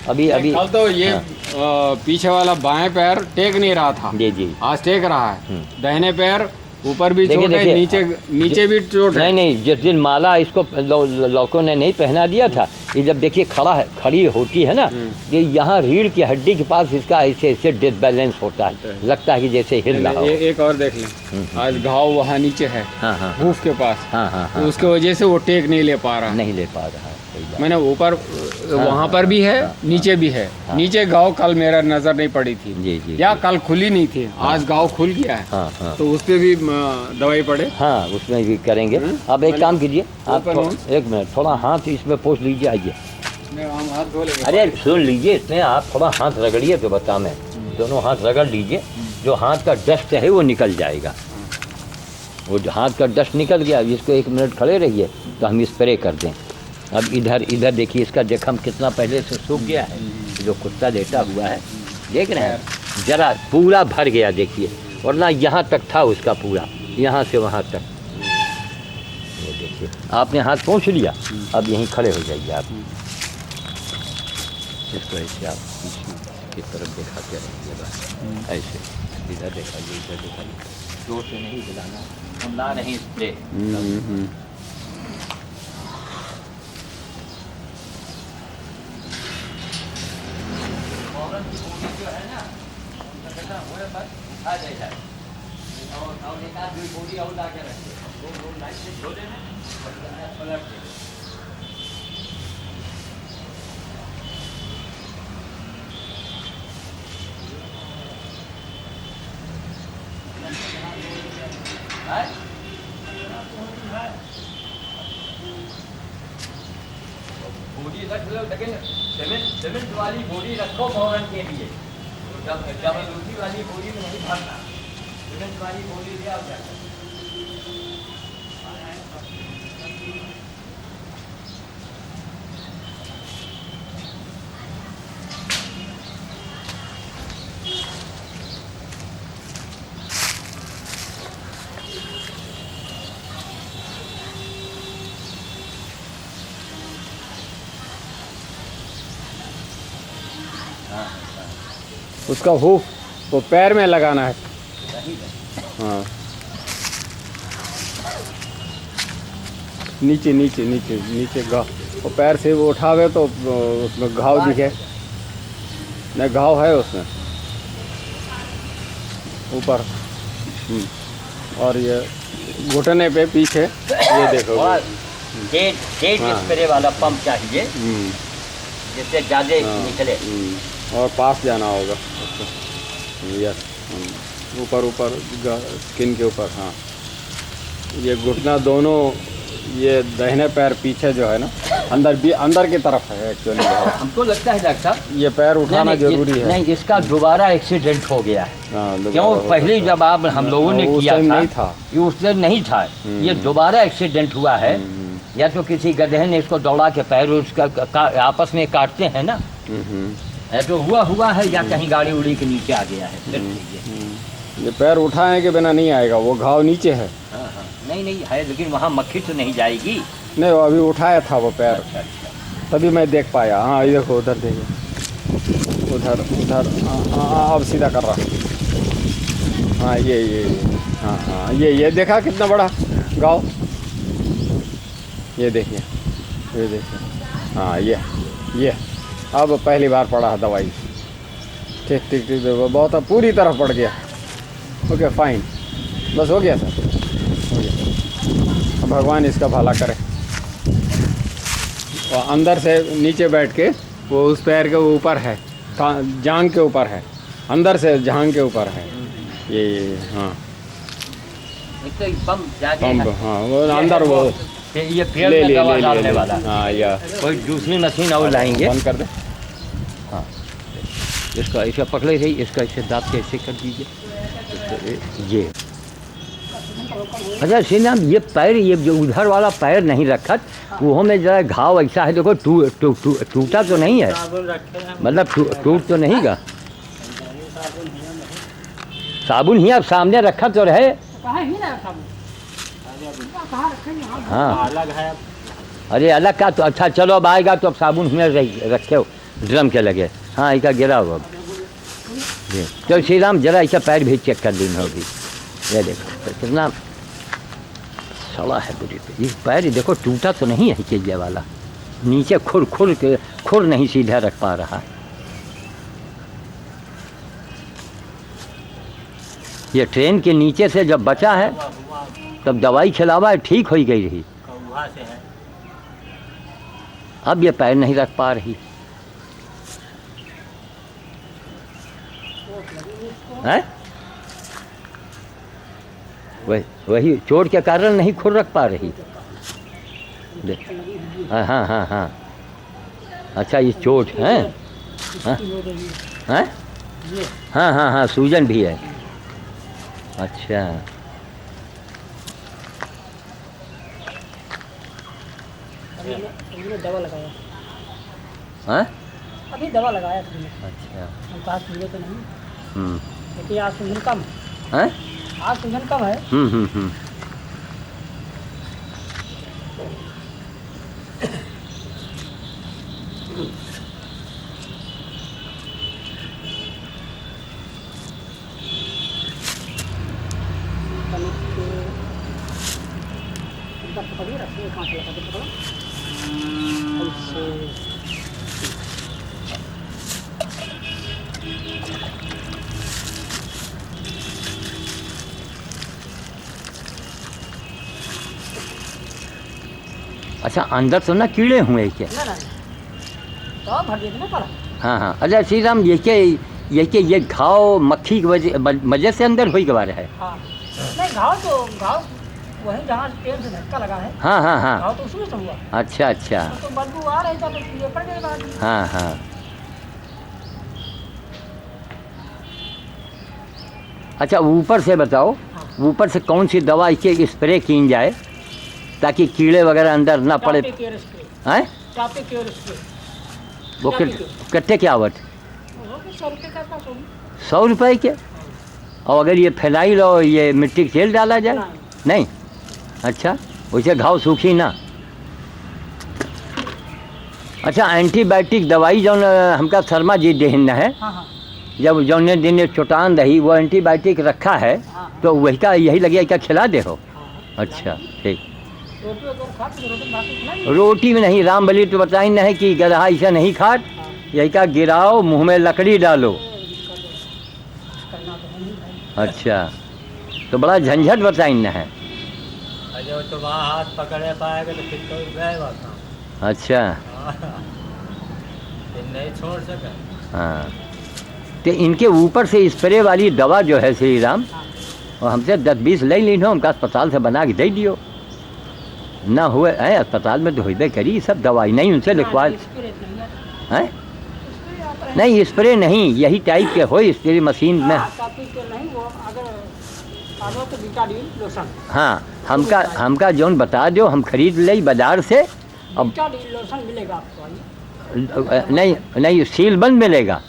Speaker 1: अभी
Speaker 4: कल तो ये
Speaker 1: हाँ।
Speaker 4: पीछे वाला बाएं पैर टेक नहीं रहा था,
Speaker 1: जी जी,
Speaker 4: आज टेक रहा है। दाहिने पैर ऊपर भी
Speaker 1: देखिए,
Speaker 4: चोट है, नीचे भी चोट है।
Speaker 1: नहीं, जिस दिन माला इसको लोगों ने नहीं पहना दिया था, ये जब देखिए खड़ी होती है ना, ये यहाँ रीढ़ की हड्डी के पास इसका ऐसे डिसबैलेंस होता है, लगता है कि जैसे हिल रहा हो।
Speaker 4: एक और देख लें, आज घाव वहाँ नीचे है,
Speaker 1: हाँ,
Speaker 4: हूफ के पास।
Speaker 1: हाँ,
Speaker 4: तो उसके वजह से वो टेक नहीं ले पा रहा।
Speaker 1: नहीं ले पा रहा है, सही बात।
Speaker 4: मैंने ऊपर वहाँ पर भी है, नीचे भी है। नीचे गाँव कल मेरा नजर नहीं पड़ी थी,
Speaker 1: जी,
Speaker 4: या कल खुली नहीं थी, आज गाँव खुल गया है।
Speaker 1: हाँ,
Speaker 4: तो उस पर भी दवाई पड़े।
Speaker 1: हाँ, उसमें भी करेंगे। आप एक काम कीजिए, आप 1 मिनट थोड़ा हाथ इसमें पोंछ लीजिए, आइए।
Speaker 4: हम हाथ धो लेंगे।
Speaker 1: अरे सुन लीजिए, इसमें आप थोड़ा हाथ रगड़िए तो बता, मैं दोनों हाथ रगड़ लीजिए, जो हाथ का डस्ट है वो निकल जाएगा। वो जो हाथ का डस्ट निकल गया, इसको 1 मिनट खड़े रहिए तो हम स्प्रे कर दें। अब इधर देखिए, इसका जख्म कितना पहले से सूख गया है। जो कुत्ता लेटा हुआ है, देख रहे हैं, जरा पूरा भर गया देखिए, वरना यहाँ तक था उसका पूरा, यहाँ से वहाँ तक। ये देखिए, आपने हाथ पहुँच लिया, अब यहीं खड़े हो जाइए आप। इसको ऐसे आप की तरफ दिखाते रहेंगे, बस ऐसे इधर दिखाइए, इधर दिखाइए, जोर से नहीं हिलाना, हम ला रहे हैं स्प्रे। जो है ना, आ जाए और एक आध बोरी और ला के रखते, वो लाइट से धो देना और पलट देना। बोरी रख लो, लेकिन सीमेंट वाली बोरी रखो भवन के लिए, डबल रोटी वाली बोरी में नहीं भरना, सीमेंट वाली बोरी ले आओ जाकर।
Speaker 4: उसका हुक वो पैर में लगाना है। हाँ, नीचे नीचे नीचे नीचे घाव, वो पैर से वो उठावे तो उसमें घाव दिखे। नहीं, घाव है उसमें ऊपर। और ये घुटने पे पीछे ये देखो,
Speaker 1: जेट स्प्रे वाला पंप चाहिए जिससे ज़्यादा निकले।
Speaker 4: और पास जाना होगा यस, ऊपर ऊपर स्किन के ऊपर। हाँ, ये घुटना दोनों, ये दाहिने पैर पीछे जो है ना, अंदर की तरफ है एक्चुअली।
Speaker 1: हमको लगता है डॉक्टर साहब
Speaker 4: ये पैर उठाना जरूरी है।
Speaker 1: नहीं, इसका दोबारा एक्सीडेंट हो गया है।
Speaker 4: हाँ,
Speaker 1: क्यों? पहले जब आप हम लोगों ने किया था, ये उस दिन नहीं था, ये दोबारा एक्सीडेंट हुआ है। या तो किसी गधे ने इसको दौड़ा के पैर उसका आपस में काटते हैं ना, है तो हुआ है, या कहीं गाड़ी उड़ी के नीचे आ गया है।
Speaker 4: ये पैर उठाए के बिना नहीं आएगा, वो घाव नीचे है।
Speaker 1: हाँ, नहीं है, लेकिन वहाँ मक्खी तो नहीं जाएगी।
Speaker 4: नहीं, वो अभी उठाया था वो पैर।
Speaker 1: अच्छा।
Speaker 4: तभी मैं देख पाया। हाँ, ये देखो, उधर देखिए, उधर। हाँ, अब सीधा कर रहा। हाँ, ये हाँ, ये देखा कितना बड़ा गाँव। ये देखिए। हाँ, ये अब पहली बार पड़ा है दवाई। ठीक, बहुत पूरी तरह पड़ गया। ओके, फाइन, बस हो गया सर, हो गया। अब भगवान इसका भला करे। और अंदर से नीचे बैठ के वो उस पैर के ऊपर है, जांघ के ऊपर है, अंदर से जांघ के ऊपर है। ये हाँ, पंप। हाँ, वो अंदर वो
Speaker 1: ये पेड़ में दवा डालने वाला।
Speaker 4: हाँ, या
Speaker 1: कोई दूसरी मशीन और लाएंगे।
Speaker 4: बंद कर दे।
Speaker 1: हाँ, इसका ऐसे पकड़े रही, इसका ऐसे दाब के ऐसे कर दीजिए। ये अच्छा श्री राम, ये पैर, ये जो उधर वाला पैर नहीं रखत, वो में जरा घाव ऐसा है, देखो टूटा तो नहीं है, मतलब टूट तो नहीं गा। साबुन ही आप सामने रखा तो रहे। हाँ,
Speaker 5: अलग है।
Speaker 1: अरे अलग का तो अच्छा, चलो अब आएगा तो अब साबुन में रखे हो ड्रम के लगे। हाँ, ऐसा गिरा हो जी। तो श्री राम जरा ऐसा पैर भी चेक कर लेना होगी। ये देखो तो कितना सड़ा है बुरी पे। ये पैर देखो टूटा तो नहीं है चीजे वाला, नीचे खुर नहीं सीधा रख पा रहा। ये ट्रेन के नीचे से जब बचा है तब दवाई खिलावा है, ठीक हो ही गई रही। अब ये पैर नहीं रख पा रही है। वही चोट के कारण नहीं खुर रख पा रही। हाँ, अच्छा, ये चोट है। हाँ, सूजन भी है। अच्छा,
Speaker 5: दवा लगाया।
Speaker 1: हाँ,
Speaker 5: अभी दवा लगाया तुमने।
Speaker 1: अच्छा,
Speaker 5: हम कहा सूझे तो नहीं, लेकिन आज सूजन कम
Speaker 1: है।
Speaker 5: आज सूजन कम है। पकड़िए, रखिए, कांच लगा के पकड़ो ऐसे।
Speaker 1: अच्छा, अंदर तो ना कीड़े हुए क्या?
Speaker 5: ना तो भर देते ना पड़ा।
Speaker 1: हाँ, अच्छा श्री राम, ये घाव मक्खी की वजह से अंदर हुई गवा रहा है।
Speaker 5: हाँ, नहीं घाव वही जहाँ पेड़ से धक्का लगा है
Speaker 1: हाँ हाँ हाँ,
Speaker 5: घाव तो उसमें से हुआ।
Speaker 1: अच्छा अच्छा,
Speaker 5: तो बदबू आ रही था तो ये पड़ गए बाद में।
Speaker 1: हाँ हाँ। अच्छा ऊपर से बताओ, ऊपर से कौन सी दवा के स्प्रे की जाए ताकि कीड़े वगैरह अंदर ना पड़े?
Speaker 5: टापे केयर स्प्रे,
Speaker 1: हैं
Speaker 5: टापे केयर स्प्रे।
Speaker 1: वो कितने के आवट?
Speaker 5: वो भी 100 रुपये का था सोनी।
Speaker 1: 100 रुपये के? और अगर ये फिनाइल और ये मिट्टी का तेल डाला जाए? नहीं। अच्छा, वैसे घाव सूखी ना? अच्छा, एंटीबायोटिक दवाई जो हमका शर्मा जी देहन है,
Speaker 5: हाँ हाँ
Speaker 1: जब जौने दिन चुटान रही वो एंटीबायोटिक रखा है, तो वही का यही लगे क्या खिला दे हो? अच्छा ठीक।
Speaker 5: रोटी वगैरह खा के रोटी बाकी खिलाई।
Speaker 1: रोटी में नहीं, रामबली तो बताई नहीं कि गधा ऐसा नहीं खाट, यही का गिराओ मुंह में लकड़ी डालो।
Speaker 5: करना तो है नहीं भाई।
Speaker 1: अच्छा, तो बड़ा झंझट बताई न है।
Speaker 6: अजय तो वहाँ हाथ पकड़े पाएगा तो फिर तो गए वहाँ।
Speaker 1: अच्छा
Speaker 6: फिर नहीं छोड़ सके।
Speaker 1: हाँ, तो इनके ऊपर से स्प्रे वाली दवा जो है श्री राम, और हमसे 10-20 ले ली हो, हमका अस्पताल से बना के दे दियो ना हुए हैं। अस्पताल में तो होबे करी सब दवाई, नहीं उनसे लिखवा
Speaker 5: स्प्रे नहीं आता।
Speaker 1: हैं?
Speaker 5: स्प्रे आता है।
Speaker 1: नहीं स्प्रे नहीं, यही टाइप के हो स्प्रे मशीन में।
Speaker 5: टापे केयर नहीं, वो अगर आगे तो बीटाडीन लोशन।
Speaker 1: हाँ, हमका जौन बता दो, हम खरीद ले बाजार से। अब
Speaker 5: बीटाडीन लोशन मिलेगा आपको आइए।
Speaker 1: नहीं सील बंद मिलेगा?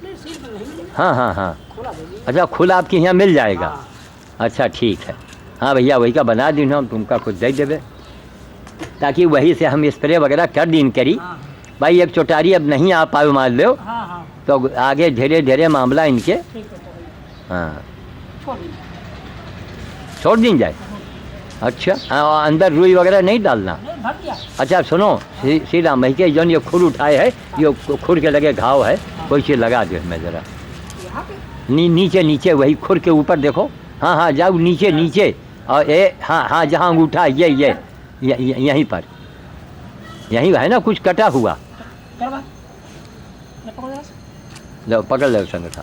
Speaker 5: नहीं सील में नहीं मिलेगा,
Speaker 1: हाँ हाँ हाँ।
Speaker 5: खुला दे दीजिए।
Speaker 1: अच्छा, खुला आपके यहाँ मिल जाएगा?
Speaker 5: हाँ।
Speaker 1: अच्छा ठीक है। हाँ भैया, वही का बना दी हम तुमका कुछ दे देवे, ताकि वही से हम स्प्रे वगैरह कर दिन करी।
Speaker 5: हाँ
Speaker 1: भाई एक चोटारी अब नहीं आ पाए मान लो,
Speaker 5: हाँ हाँ
Speaker 1: तो आगे धीरे धीरे मामला इनके
Speaker 5: ठीक है तो भाई
Speaker 1: हाँ
Speaker 5: छोड़ दीजिए।
Speaker 1: छोड़ दी जाए। अच्छा हाँ, और अंदर रुई वगैरह नहीं डालना?
Speaker 5: नहीं भर दिया।
Speaker 1: अच्छा सुनो सीधा मही के जौन ये खुर उठाए है, ये खुर के लगे घाव है, कोई चीज़ लगा दो हमें ज़रा।
Speaker 5: यहाँ पे
Speaker 1: नीचे नीचे वही खुर के ऊपर देखो। हाँ हाँ, जाओ नीचे नीचे, और हाँ हाँ, जहाँ अंगूठा यहीं पर, यहीं है ना कुछ कटा हुआ?
Speaker 5: करवा ले पकड़ जरा से।
Speaker 1: लो पकड़ लो संगठा,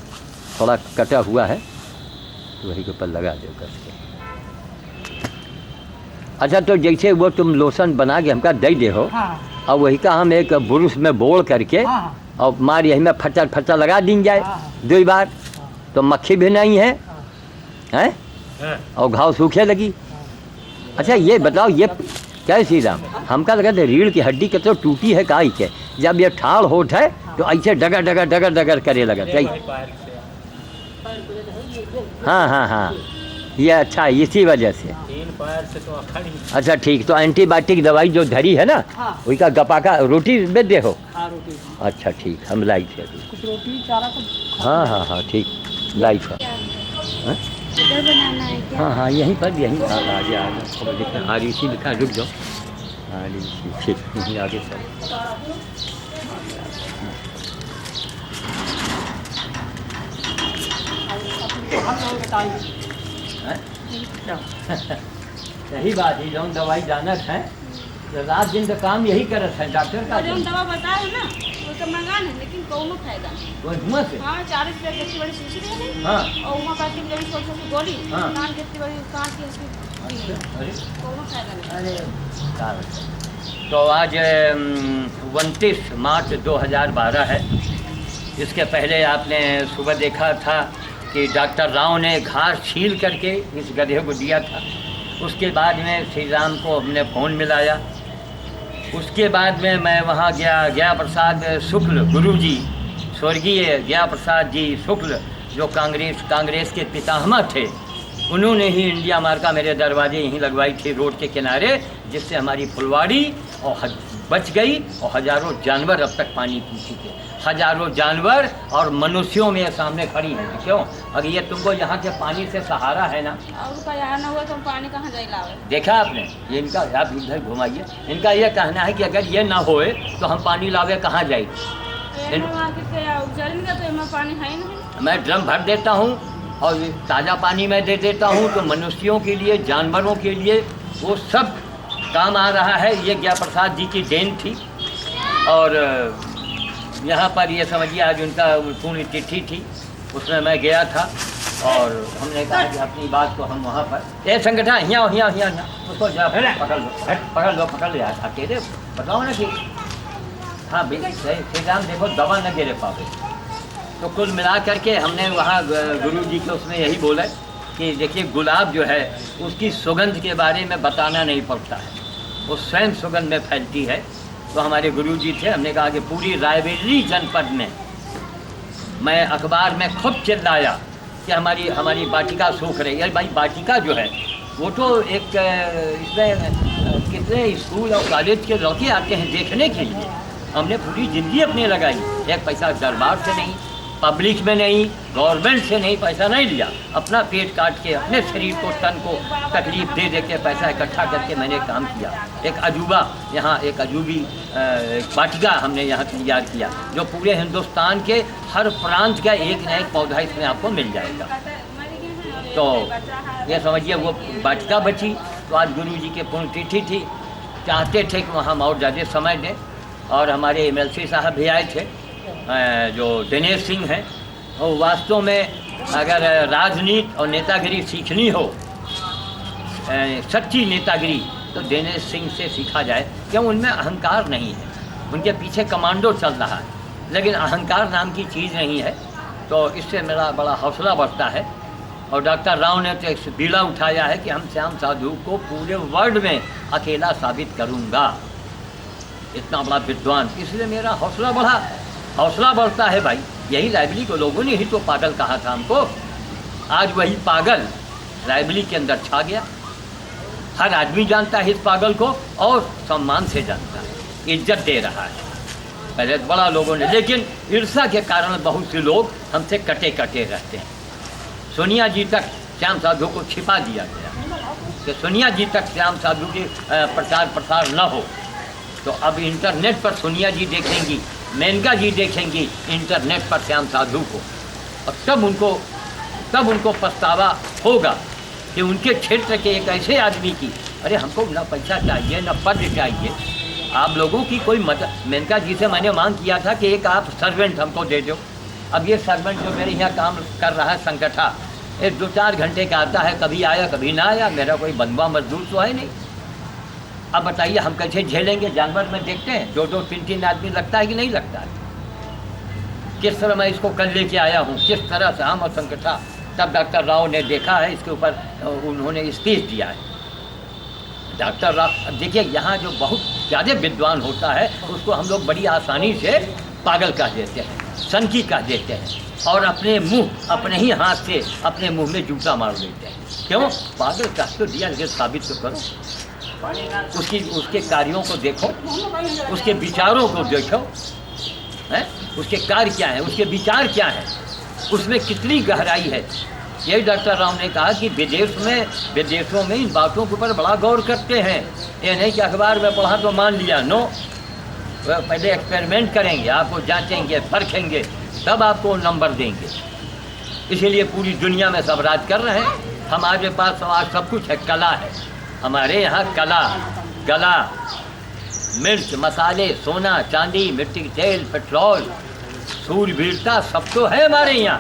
Speaker 1: थोड़ा कटा हुआ है तो वही के ऊपर लगा दो कस के। अच्छा, तो जैसे वो तुम लोशन बना के हमका दे दे हो,
Speaker 5: हाँ
Speaker 1: और वही का हम एक ब्रुश में बोल करके
Speaker 5: हाँ हाँ
Speaker 1: और मार यही में फटा फटा लगा दी जाए
Speaker 5: हाँ।
Speaker 1: 2 बार, तो मक्खी भी नहीं है, हैं?
Speaker 6: हाँ।
Speaker 1: और घाव सूखे लगी। अच्छा ये बताओ, ये क्या सीधा हमका लगा था रीढ़ की हड्डी के तो टूटी है काई के, जब ये ठाड़ होठ है तो ऐसे डगर डगर डगर डगर करे लगा
Speaker 6: वही
Speaker 1: चाहिए।
Speaker 6: पैर से।
Speaker 1: हाँ हाँ हाँ, ये अच्छा इसी वजह से।
Speaker 6: 3 पैर से तो अखड़ी।
Speaker 1: अच्छा ठीक, तो एंटीबायोटिक दवाई जो धरी है ना,
Speaker 5: हाँ
Speaker 1: वही का गपा का रोटी में दे हो?
Speaker 5: हाँ रोटी
Speaker 1: अच्छा ठीक, हम लाई थे अभी।
Speaker 5: कुछ रोटी चारा कुछ।
Speaker 1: हाँ हाँ हाँ ठीक, लाई था।
Speaker 3: इधर बनाना है क्या?
Speaker 1: हाँ हाँ, यहीं पर यहीं आगे आगे थोड़ा लिखा REC लिखा, रुक जाओ। REC ठीक, यहीं आगे चल।
Speaker 5: हम लोग बताएंगे क्या।
Speaker 1: सही बात है, जो दवाई जानत है तो रात दिन तो काम यही करत है डॉक्टर का।
Speaker 2: और हम दवा बताए ना वो तो मंगा नहीं, लेकिन कोनो फायदा नहीं।
Speaker 1: वो धुआं से?
Speaker 2: हाँ 40 रुपये की इतनी बड़ी शीशी दे दी,
Speaker 1: हाँ
Speaker 2: और वहाँ पास की बड़ी छोटी गोली,
Speaker 1: हाँ।
Speaker 2: कान की इतनी बड़ी कान की उसकी
Speaker 1: अरे
Speaker 2: कोनो फायदा नहीं।
Speaker 1: अरे क्या बताएं। तो आज 29 मार्च 2012 है। इसके पहले आपने सुबह देखा था कि डॉक्टर राव ने घास छील करके इस गधे को दिया था। उसके बाद में श्री राम को हमने फ़ोन मिलाया। उसके बाद में मैं वहाँ गया, गया प्रसाद शुक्ल गुरुजी, स्वर्गीय गया प्रसाद जी शुक्ल, जो कांग्रेस के पितामह थे, उन्होंने ही इंडिया मार्का मेरे दरवाजे यहीं लगवाई थी रोड के किनारे, जिससे हमारी फुलवाड़ी और बच गई और हज़ारों जानवर अब तक पानी पी चुके। हज़ारों जानवर और मनुष्यों में सामने खड़ी हैं। क्यों? अगर ये तुमको यहाँ के पानी से सहारा है ना,
Speaker 2: और उसका यहाँ न हुआ तो हम पानी कहाँ जाए लावे।
Speaker 1: देखा आपने, ये इनका आप इधर घुमाइए, इनका ये कहना है कि अगर ये ना होए तो हम पानी लावे कहाँ जाए।
Speaker 2: वहाँ कितने उजड़ेंगे तो इसमें पानी है ही नहीं।
Speaker 1: मैं ड्रम भर देता हूँ और ताज़ा पानी मैं दे देता हूँ, तो मनुष्यों के लिए, जानवरों के लिए वो सब काम आ रहा है। ये गया प्रसाद जी की देन थी। और यहाँ पर ये समझिए आज उनका पूर्ण तिथि थी, उसमें मैं गया था और हमने कहा कि अपनी बात को हम वहाँ पर ए संगठा यहाँ उसको जा पकड़ लो यार अकेले बताओ ना कि हाँ बिल्कुल सही श्रीराम देखो दवा न गिरे पावे। तो कुल मिला करके हमने वहाँ गुरु जी के उसमें यही बोला कि देखिए गुलाब जो है उसकी सुगंध के बारे में बताना नहीं पड़ता है, वो स्वयं सुगंध में फैलती है। तो हमारे गुरु जी थे, हमने कहा कि पूरी रायबरेली जनपद में मैं अखबार में खूब चिल्लाया कि हमारी वाटिका सूख रही है। भाई वाटिका जो है वो तो एक इसमें कितने स्कूल और कॉलेज के लड़के आते हैं देखने के लिए। हमने पूरी ज़िंदगी अपने लगाई, एक पैसा दरबार से नहीं, पब्लिक में नहीं, गवर्नमेंट से नहीं, पैसा नहीं लिया, अपना पेट काट के अपने शरीर को तन को तकलीफ दे के पैसा इकट्ठा करके मैंने काम किया। एक अजूबा यहाँ एक अजूबी वाटिका हमने यहाँ तैयार किया जो पूरे हिंदुस्तान के हर प्रांत का एक न एक पौधा इसमें आपको मिल जाएगा। तो ये समझिए वो वाटिका बची। तो आज गुरु जी की पुण्यतिथि थी, चाहते थे कि वहाँ हम और ज़्यादा समय दें और हमारे MLC साहब भी आए थे जो दिनेश सिंह हैं। और वास्तव में अगर राजनीति और नेतागिरी सीखनी हो, सच्ची नेतागिरी, तो दिनेश सिंह से सीखा जाए, क्यों उनमें अहंकार नहीं है। उनके पीछे कमांडो चल रहा है लेकिन अहंकार नाम की चीज़ नहीं है। तो इससे मेरा बड़ा हौसला बढ़ता है। और डॉक्टर राव ने तो एक बीड़ा उठाया है कि हम श्याम साधु को पूरे वर्ल्ड में अकेला साबित करूँगा, इतना बड़ा विद्वान। इसलिए मेरा हौसला बढ़ता है भाई। यही लाइब्रेरी को लोगों ने ही तो पागल कहा था हमको, आज वही पागल लाइब्रेरी के अंदर छा गया। हर आदमी जानता है इस पागल को और सम्मान से जानता है, इज्जत दे रहा है। पहले बड़ा लोगों ने, लेकिन ईर्ष्या के कारण बहुत से लोग हमसे कटे रहते हैं। सोनिया जी तक श्याम साधु को छिपा दिया गया कि सोनिया जी तक श्याम साधु के प्रसार न हो। तो अब इंटरनेट पर सोनिया जी देखेंगी, मेनका जी देखेंगी इंटरनेट पर श्याम साधु को, और तब उनको पछतावा होगा कि उनके क्षेत्र के एक ऐसे आदमी की, अरे हमको ना पैसा चाहिए ना पद चाहिए, आप लोगों की कोई मदद। मेनका जी से मैंने मांग किया था कि एक आप सर्वेंट हमको दे दो। अब ये सर्वेंट जो मेरे यहाँ काम कर रहा है संगठा, एक 2-4 घंटे का आता है, कभी आया कभी ना आया, मेरा कोई बंधुआ मजदूर तो है नहीं। अब बताइए हम कैसे झेलेंगे। जानवर में देखते हैं 2-2, 3-3 आदमी लगता है कि नहीं लगता है। किस तरह मैं इसको कर लेके आया हूँ, किस तरह से हम और संगठा। तब डॉक्टर राव ने देखा है, इसके ऊपर उन्होंने स्पीच दिया है। डॉक्टर राव, देखिए यहाँ जो बहुत ज़्यादा विद्वान होता है उसको हम लोग बड़ी आसानी से पागल कह देते हैं, सनकी कह देते हैं, और अपने ही हाथ से अपने मुंह में जूता मार लेते हैं। क्यों? पागल कह तो दिया, लेकिन साबित तो करो। उसके कार्यों को देखो, उसके विचारों को देखो, है उसके कार्य क्या है, उसके विचार क्या है, उसमें कितनी गहराई है। यही डॉक्टर राव ने कहा कि विदेशों में इन बातों के ऊपर बड़ा गौर करते हैं। ये नहीं कि अखबार में पढ़ा तो मान लिया, नो, वह पहले एक्सपेरिमेंट करेंगे, आपको जांचेंगे, परखेंगे, तब आपको नंबर देंगे। इसीलिए पूरी दुनिया में सब राज कर रहे हैं। हमारे पास आज सब कुछ है, कला है हमारे यहाँ, गला, मिर्च, मसाले, सोना चांदी, मिट्टी के तेल, पेट्रोल, सूरवीरता, सब तो है हमारे यहाँ।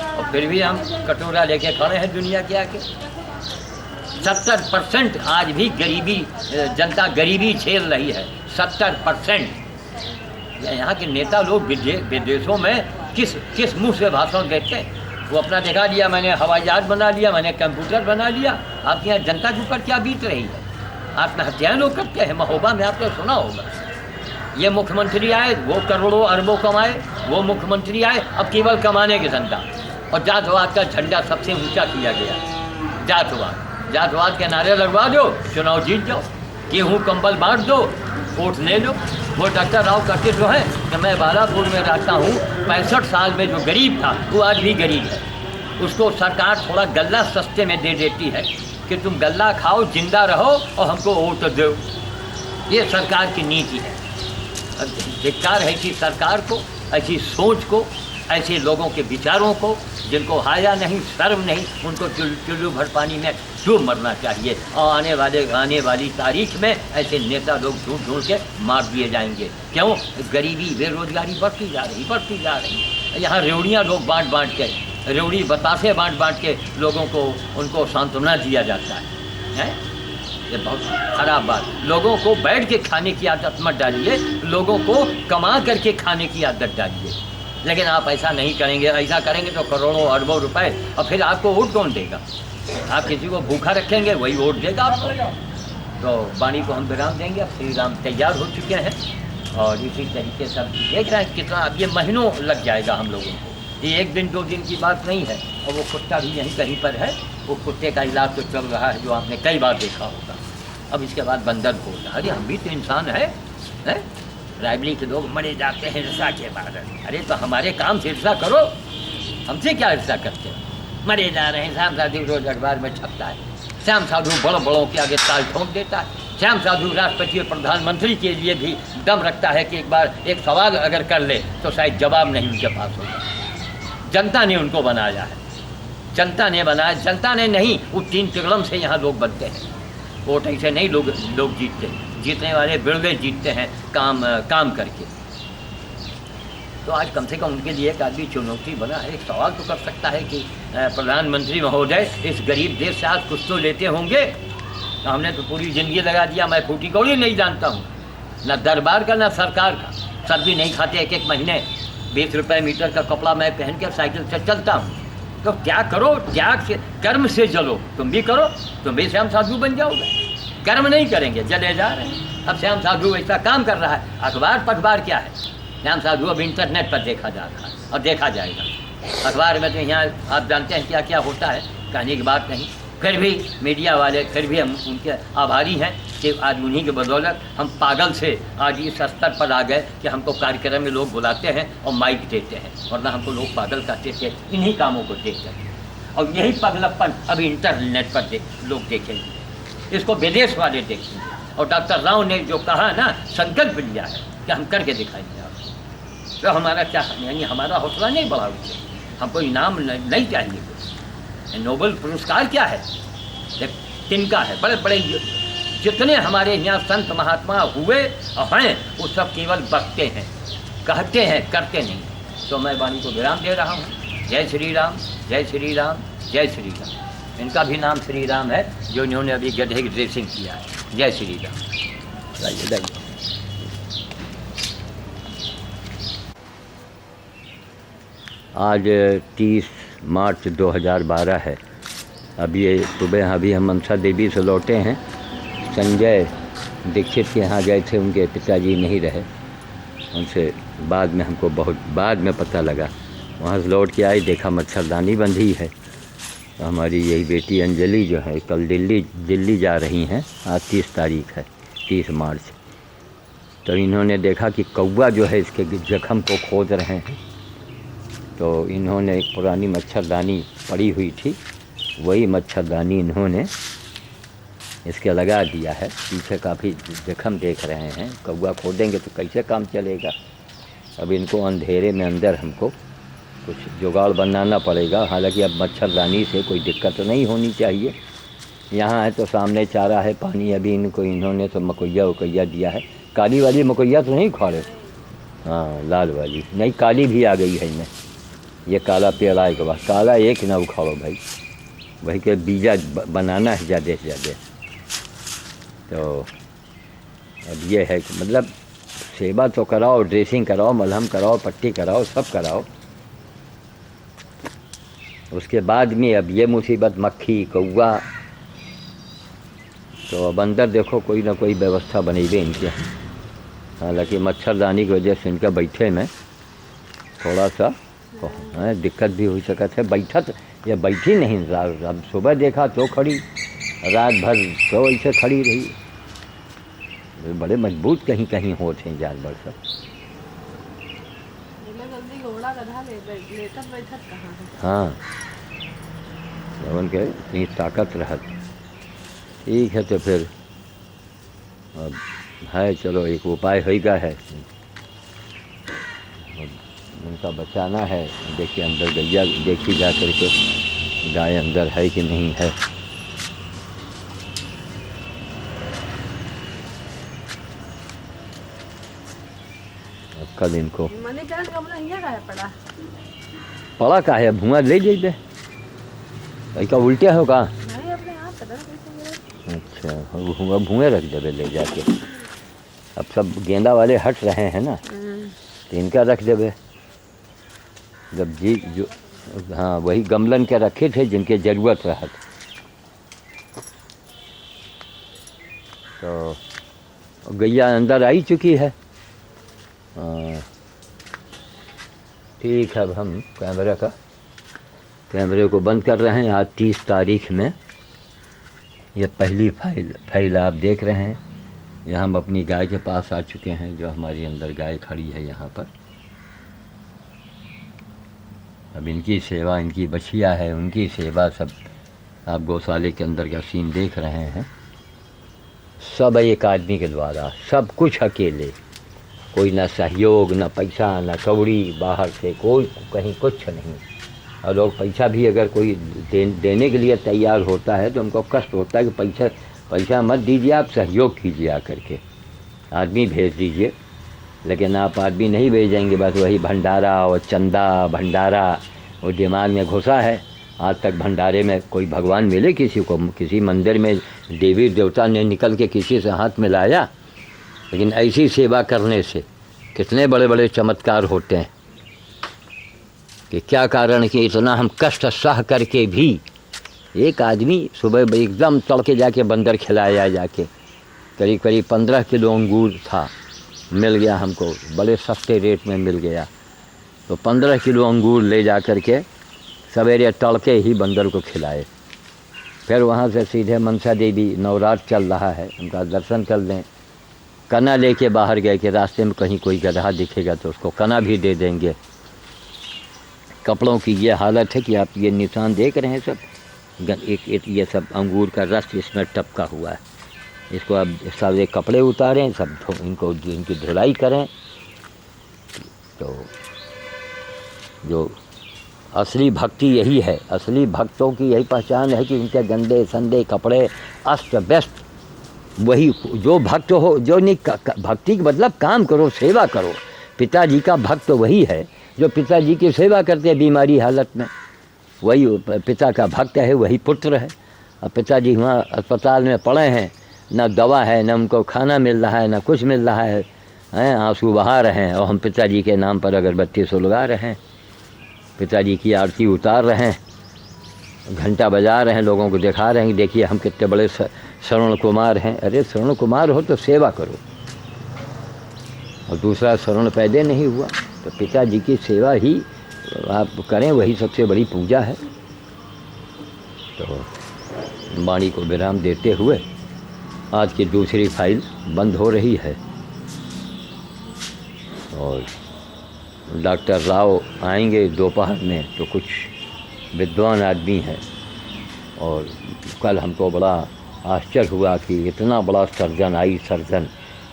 Speaker 1: और फिर भी हम कटोरा लेके खड़े हैं दुनिया के आके। 70% आज भी जनता गरीबी झेल रही है, 70%। यहाँ के नेता लोग विदेशों में किस मुंह से भाषण देते हैं। वो अपना दिखा लिया, मैंने हवाई जहाज बना लिया, मैंने कंप्यूटर बना लिया। आपके यहाँ जनता के ऊपर क्या बीत रही है? आत्महत्याएं लोग करते हैं। महोबा में आपने सुना होगा, ये मुख्यमंत्री आए, वो करोड़ों अरबों कमाए, वो मुख्यमंत्री आए, अब केवल कमाने के धंधा। और जातवाद का झंडा सबसे ऊंचा किया गया। जातवाद के नारे लगवा दो, चुनाव जीत जाओ, गेहूँ कंबल बांट दो, वोट ले लो। वो डॉक्टर राव करके जो है कि मैं बालापुर में रहता हूँ, 65 साल में जो गरीब था वो आज भी गरीब है। उसको सरकार थोड़ा गल्ला सस्ते में दे देती है कि तुम गल्ला खाओ, जिंदा रहो और हमको वोट दो। ये सरकार की नीति है। धिक्कार है ऐसी सरकार को, ऐसी सोच को, ऐसे लोगों के विचारों को, जिनको हाया नहीं, शर्म नहीं, उनको चुल्लू भर पानी में डूब मरना चाहिए। और आने वाली तारीख में ऐसे नेता लोग ढूंढ के मार दिए जाएंगे। क्यों? गरीबी, बेरोजगारी बढ़ती जा रही। यहाँ रेवड़ियाँ लोग बांट के रेवड़ी बतासे बांट बांट के लोगों को उनको सांत्वना दिया जाता है? ये बहुत खराब बात। लोगों को बैठ के खाने की आदत मत डालिए, लोगों को कमा करके खाने की आदत डालिए। लेकिन आप ऐसा नहीं करेंगे, ऐसा करेंगे तो करोड़ों अरबों रुपए, और फिर आपको वोट कौन देगा? आप किसी को भूखा रखेंगे वही वोट देगा आपको। तो वाणी को हम विराम देंगे। अब श्री राम तैयार हो चुके हैं और इसी तरीके से देख रहे हैं कितना, अब ये महीनों लग जाएगा हम लोगों को, ये 1 दिन 2 दिन की बात नहीं है। और वो कुत्ता भी यहीं कहीं पर है, वो कुत्ते का इलाज तो चल रहा है, जो आपने कई बार देखा होगा। अब इसके बाद बंदर बोलता, अरे हम भी तो इंसान हैं? रायबली के लोग मरे जाते हैं ईर्षा के बाद। अरे तो हमारे काम से ईर्षा करो, हमसे क्या ईर्षा करते हो? मरे जा रहे हैं। श्याम साधु रोज अखबार में छपता है, श्याम साधु बड़ों के आगे ताल ठोक देता है। श्याम साधु राष्ट्रपति और प्रधानमंत्री के लिए भी दम रखता है कि एक बार एक सवाल अगर कर ले तो शायद जवाब नहीं उनके पास होगा। जनता ने उनको बनाया है, जनता ने बनाया, जनता ने नहीं। वो 3 तिगड़म से यहाँ लोग बनते हैं, वोट ऐसे नहीं लोग जीतते। जीतने वाले बिरले जीतते हैं काम करके। तो आज कम से कम उनके लिए एक आदमी चुनौती बना है। एक सवाल तो कर सकता है कि प्रधानमंत्री महोदय, इस गरीब देश से आज कुछ तो लेते होंगे। तो हमने तो पूरी ज़िंदगी लगा दिया, मैं फूटी कौड़ी नहीं जानता हूँ, ना दरबार का ना सरकार का। सब्जी नहीं खाते 1-1 महीने, 20 रुपये मीटर का कपड़ा मैं पहन के साइकिल से चलता हूँ। तो क्या करो, त्याग से, कर्म से जलो। तुम भी करो, तुम भी श्याम साधु बन जाओगे। कर्म नहीं करेंगे, जले जा रहे हैं। अब श्याम साधु ऐसा काम कर रहा है। अखबार पखबार क्या है? श्याम साधु अब इंटरनेट पर देखा जा रहा है और देखा जाएगा। अखबार में तो यहाँ आप जानते हैं क्या क्या होता है, कहने की बात नहीं। फिर भी मीडिया वाले, फिर भी हम उनके आभारी हैं कि आज उन्हीं के बदौलत हम पागल से आज इस स्तर पर आ गए कि हमको कार्यक्रम में लोग बुलाते हैं और माइक देते हैं, वरना हमको लोग पागल कहते थे इन्हीं कामों को देख कर। और यही पगलपन अभी इंटरनेट पर लोग देखेंगे, इसको विदेश वाले देखेंगे। और डॉक्टर राव ने जो कहा ना, संकल्प लिया है कि हम करके दिखाएंगे आपको। तो हमारा क्या, यानी हमारा हौसला नहीं बढ़ा उसे, हमको इनाम नहीं चाहिए। नोबेल पुरस्कार क्या है? तिनका है। बड़े बड़े जितने हमारे यहाँ संत महात्मा हुए और हैं, वो सब केवल बकते हैं, कहते हैं, करते नहीं। तो मैं वाणी को विराम दे रहा हूँ। जय श्री राम, जय श्री राम, जय श्री राम। इनका भी नाम श्री राम है, जो इन्होंने अभी गधे की ड्रेसिंग किया है। जय श्री राम। जाइए। आज 30 मार्च 2012 है। अभी सुबह अभी हम मनसा देवी से लौटे हैं। संजय दीक्षित के यहाँ गए थे, उनके पिताजी नहीं रहे। उनसे बाद में हमको बहुत बाद में पता लगा। वहाँ से लौट के आए, देखा मच्छरदानी बंधी है। तो हमारी यही बेटी अंजलि जो है कल दिल्ली जा रही हैं। आज 30 तारीख है, 30 मार्च। तो इन्होंने देखा कि कौवा जो है इसके जख्म को खोद रहे हैं। तो इन्होंने एक पुरानी मच्छरदानी पड़ी हुई थी, वही मच्छरदानी इन्होंने इसके लगा दिया है। पीछे काफ़ी जख्म देख रहे हैं। कौवा खोदेंगे तो कैसे काम चलेगा? अब इनको अंधेरे में अंदर हमको कुछ जुगाड़ बनाना पड़ेगा। हालांकि अब मच्छरदानी से कोई दिक्कत नहीं होनी चाहिए। यहाँ है तो सामने चारा है, पानी। अभी इन्होंने तो मकोइया दिया है। काली वाली मकोइया तो नहीं खा रहे? हाँ, लाल वाली नहीं, काली भी आ गई है इनमें। ये काला पेड़ आए के बाद काला एक ना उखाड़ो भाई, वही के बीजा बनाना है ज़्यादा से ज़्यादा। तो अब ये है कि मतलब सेवा तो कराओ, ड्रेसिंग कराओ, मलहम कराओ, पट्टी कराओ, सब कराओ। उसके बाद में अब ये मुसीबत मक्खी कौवा। तो अब अंदर देखो कोई ना कोई व्यवस्था बनेगी इनके। हालांकि मच्छरदानी की वजह से इनका बैठे में थोड़ा सा दिक्कत भी हो सकता है। बैठत या बैठी नहीं, अब सुबह देखा तो खड़ी, रात भर तो ऐसे खड़ी रही। बड़े मजबूत कहीं कहीं होते हैं जानवर सब।
Speaker 2: जल्दी घोड़ा गधा लेटत बैठत कहाँ है?
Speaker 1: हाँ, उनके इतनी ताकत रहत। ठीक है, तो फिर अब है, चलो एक उपाय होगा है। उनका बचाना है। देखिए अंदर गैया देखी जा करके, गाय अंदर है कि नहीं है। अब कल इनको
Speaker 2: मनी प्लांट का अपना यहाँ का है पड़ा।
Speaker 1: पड़ा का है भुआं ले जाइए का उल्टे हो का
Speaker 2: नहीं अपने आप पता नहीं कैसे गिरा।
Speaker 1: अच्छा भुआं भुएँ रख देवे ले जाके। अब सब गेंदा वाले हट रहे हैं ना तो इनका रख देवे। जब जी जो हाँ वही गमलन के रखे थे जिनके ज़रूरत रहत। तो गैया अंदर आई चुकी है। ठीक है, अब हम कैमरे को बंद कर रहे हैं। आज 30 तारीख में ये पहली फाइल आप देख रहे हैं। यहाँ हम अपनी गाय के पास आ चुके हैं, जो हमारी अंदर गाय खड़ी है यहाँ पर। अब इनकी सेवा, इनकी बछिया है, उनकी सेवा सब आप गौशाले के अंदर का सीन देख रहे हैं। सब एक आदमी के द्वारा, सब कुछ अकेले, कोई ना सहयोग, ना पैसा, ना कौड़ी बाहर से, कोई कहीं कुछ नहीं। और लोग पैसा भी अगर कोई देने के लिए तैयार होता है तो उनको कष्ट होता है कि पैसा मत दीजिए, आप सहयोग कीजिए, आकर के आदमी भेज दीजिए। लेकिन आप आदमी नहीं भेजेंगे, बस वही भंडारा और चंदा भंडारा वो दिमाग में घुसा है। आज तक भंडारे में कोई भगवान मिले किसी को? किसी मंदिर में देवी देवता ने निकल के किसी से हाथ मिलाया? लेकिन ऐसी सेवा करने से कितने बड़े बड़े चमत्कार होते हैं कि क्या कारण कि इतना हम कष्ट सह करके भी एक आदमी सुबह एकदम तड़के जाके बंदर खिलाया, जाके करीब करीब 15 किलो अंगूर था, मिल गया हमको, बड़े सस्ते रेट में मिल गया। तो 15 किलो अंगूर ले जा कर के सवेरे तड़के ही बंदर को खिलाए। फिर वहाँ से सीधे मनसा देवी, नवरात्र चल रहा है, उनका दर्शन कर लें। कना लेके बाहर गए कि रास्ते में कहीं कोई गधा दिखेगा तो उसको कना भी दे देंगे। कपड़ों की ये हालत है कि आप ये निशान देख रहे हैं, सब एक ये सब अंगूर का रस इसमें टपका हुआ है। इसको अब सारे कपड़े उतारें, सब इनकी धुलाई करें। तो जो असली भक्ति यही है, असली भक्तों की यही पहचान है कि उनके गंदे संदे कपड़े अस्त व्यस्त। वही जो भक्त हो, जो नहीं भक्ति का मतलब काम करो, सेवा करो। पिताजी का भक्त वही है जो पिताजी की सेवा करते हैं बीमारी हालत में। वही पिता का भक्त है, वही पुत्र है। अब पिताजी वहाँ अस्पताल में पड़े हैं, ना दवा है, ना उनको खाना मिल रहा है, ना कुछ मिल रहा है, आंसू बहा रहे हैं। और हम पिताजी के नाम पर अगरबत्ती सुलगा रहे हैं, पिताजी की आरती उतार रहे हैं, घंटा बजा रहे हैं, लोगों को दिखा रहे हैं कि देखिए हम कितने बड़े श्रवण कुमार हैं। अरे श्रवण कुमार हो तो सेवा करो, और दूसरा श्रवण पैदा नहीं हुआ तो पिताजी की सेवा ही आप करें, वही सबसे बड़ी पूजा है। तो वाणी को विराम देते हुए आज की दूसरी फाइल बंद हो रही है। और डॉक्टर राव आएंगे दोपहर में, तो कुछ विद्वान आदमी हैं। और कल हमको बड़ा आश्चर्य हुआ कि इतना बड़ा surgeon, eye surgeon,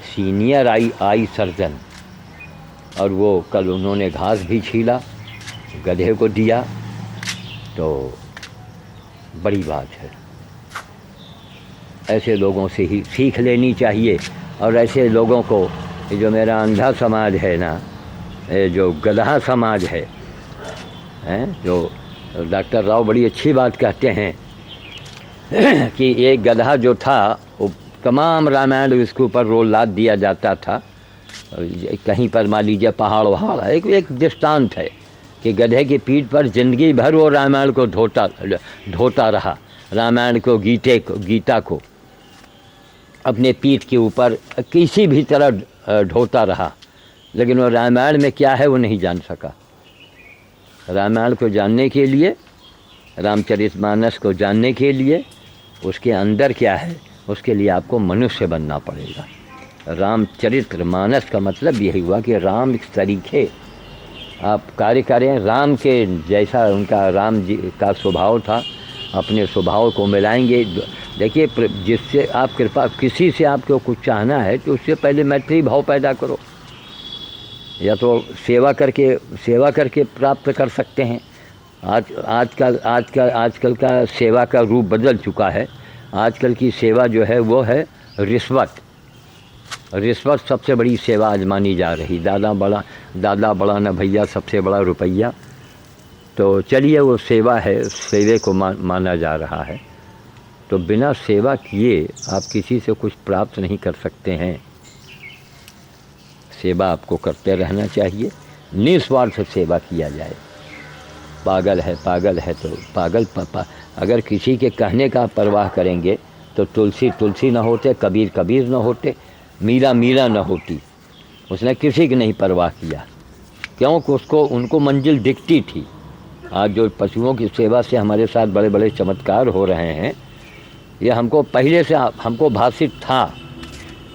Speaker 1: senior eye surgeon, और वो कल उन्होंने घास भी छीला, गधे को दिया। तो बड़ी बात है, ऐसे लोगों से ही सीख लेनी चाहिए। और ऐसे लोगों को, ये जो मेरा अंधा समाज है ना, ये जो गधा समाज है, जो डॉक्टर राव बड़ी अच्छी बात कहते हैं कि एक गधा जो था वो तमाम रामायण उसके ऊपर रोल लाद दिया जाता था। कहीं पर मान लीजिए पहाड़ वहाड़, एक दृष्टांत है कि गधे की पीठ पर जिंदगी भर वो रामायण को ढोता रहा, रामायण को, गीता को अपने पीठ के ऊपर किसी भी तरह ढोता रहा। लेकिन वो रामायण में क्या है वो नहीं जान सका। रामायण को जानने के लिए, रामचरितमानस को जानने के लिए, उसके अंदर क्या है, उसके लिए आपको मनुष्य बनना पड़ेगा। रामचरितमानस का मतलब यही हुआ कि राम इस तरीके आप कार्य करें, राम के जैसा उनका, राम जी का स्वभाव था, अपने स्वभाव को मिलाएंगे। देखिए, जिससे आप कृपा, किसी से आपको कुछ चाहना है तो उससे पहले मैत्री भाव पैदा करो, या तो सेवा करके प्राप्त कर सकते हैं। आजकल का सेवा का रूप बदल चुका है। आजकल की सेवा जो है वो है रिश्वत सबसे बड़ी सेवा आज मानी जा रही। दादा बड़ा ना भैया, सबसे बड़ा रुपया। तो चलिए वो सेवा है, सेवे को माना जा रहा है। तो बिना सेवा किए आप किसी से कुछ प्राप्त नहीं कर सकते हैं। सेवा आपको करते रहना चाहिए, निस्वार्थ सेवा किया जाए। पागल है तो पागल अगर किसी के कहने का परवाह करेंगे तो तुलसी तुलसी न होते, कबीर कबीर न होते, मीरा मीरा न होती। उसने किसी की नहीं परवाह किया, क्योंकि उसको उनको मंजिल दिखती थी। आज जो पशुओं की सेवा से हमारे साथ बड़े बड़े चमत्कार हो रहे हैं, ये हमको पहले से हमको भाषित था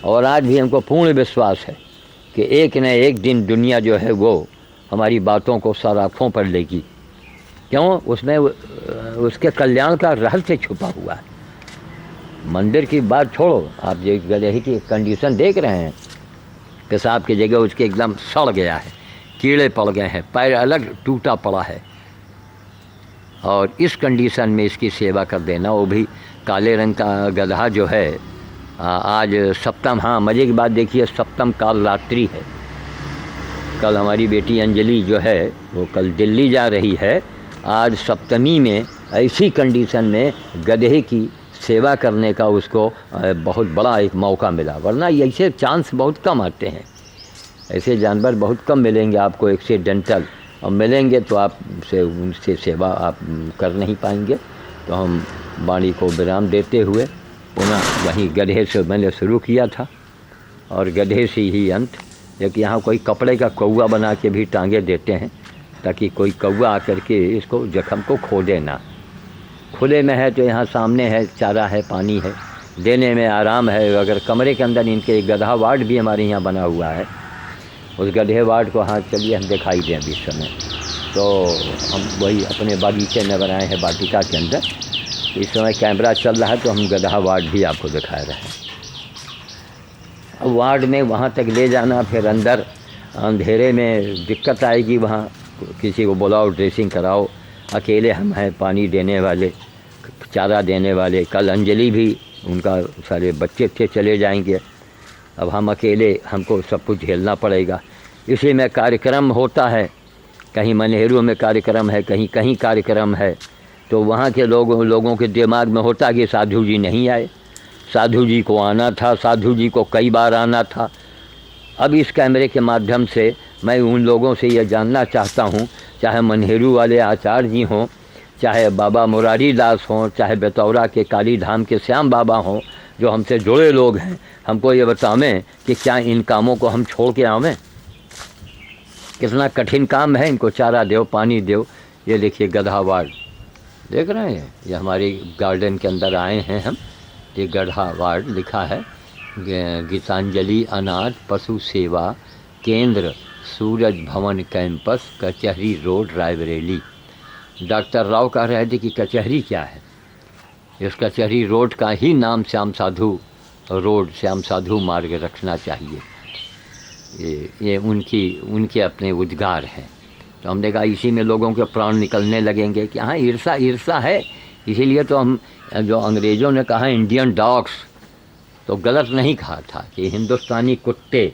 Speaker 1: और आज भी हमको पूर्ण विश्वास है कि एक न एक दिन दुनिया जो है वो हमारी बातों को सराखों पर लेगी। क्यों? उसमें उसके कल्याण का रहस्य छुपा हुआ है। मंदिर की बात छोड़ो, आप जो गधे की कंडीशन देख रहे हैं, पेशाब की जगह उसके एकदम सड़ गया है, कीड़े पड़ गए हैं, पैर अलग टूटा पड़ा है, और इस कंडीशन में इसकी सेवा कर देना, वो भी काले रंग का गधा जो है। आज सप्तम, हाँ मज़े की बात देखिए, सप्तम काल रात्रि है। कल हमारी बेटी अंजलि जो है वो कल दिल्ली जा रही है। आज सप्तमी में ऐसी कंडीशन में गधे की सेवा करने का उसको बहुत बड़ा एक मौका मिला, वरना ऐसे चांस बहुत कम आते हैं। ऐसे जानवर बहुत कम मिलेंगे आपको एक्सीडेंटल, और मिलेंगे तो आप उनसे सेवा आप कर नहीं पाएंगे। तो हम वाणी को विराम देते हुए पुनः वहीं गधे से मैंने शुरू किया था और गधे से ही अंत। लेकिन यहाँ कोई कपड़े का कौवा बना के भी टांगे देते हैं ताकि कोई कौवा आकर के इसको जख्म को खोदे ना। खुले में है तो यहाँ सामने है, चारा है, पानी है, देने में आराम है। अगर कमरे के अंदर इनके एक गधा वार्ड भी हमारे यहाँ बना हुआ है, उस गधे वार्ड को हाँ चलिए हम दिखाई दें अभी समय। तो हम वही अपने बागीचे में बनाए हैं वाटिका के अंदर। इस समय कैमरा चल रहा है तो हम गधा वार्ड भी आपको दिखा रहे हैं। अब वार्ड में वहाँ तक ले जाना, फिर अंदर अंधेरे में दिक्कत आएगी, वहाँ किसी को बुलाओ, ड्रेसिंग कराओ। अकेले हम हैं पानी देने वाले, चारा देने वाले। कल अंजलि भी, उनका सारे बच्चे थे चले जाएंगे, अब हम अकेले, हमको सब कुछ झेलना पड़ेगा। इसी में कार्यक्रम होता है, कहीं मनेहरू में कार्यक्रम है, कहीं कहीं कार्यक्रम है, तो वहाँ के लोगों के दिमाग में होता कि साधु जी नहीं आए, साधु जी को आना था, साधु जी को कई बार आना था। अब इस कैमरे के माध्यम से मैं उन लोगों से यह जानना चाहता हूँ, चाहे मनेहरू वाले आचार्य जी हों, चाहे बाबा मुरारी दास हों, चाहे बेतौरा के काली धाम के श्याम बाबा हों, जो हमसे जुड़े लोग हैं, हमको ये बतावें कि क्या इन कामों को हम छोड़ के आवें। कितना कठिन काम है, इनको चारा दो, पानी दो। ये देखिए गधा वार्ड देख रहे हैं, ये हमारे गार्डन के अंदर आए हैं हम। ये गधा वार्ड लिखा है, गीतांजलि अनाथ पशु सेवा केंद्र, सूरज भवन कैंपस, कचहरी रोड, रायबरेली। डॉक्टर राव कह रहे थे कि कचहरी क्या है, इस कचहरी रोड का ही नाम श्याम साधु रोड, श्याम साधु मार्ग रखना चाहिए। ये उनके अपने उद्गार हैं। तो हमने कहा इसी में लोगों के प्राण निकलने लगेंगे कि हाँ ईर्षा है। इसीलिए तो हम, जो अंग्रेज़ों ने कहा इंडियन डॉग्स, तो गलत नहीं कहा था कि हिंदुस्तानी कुत्ते,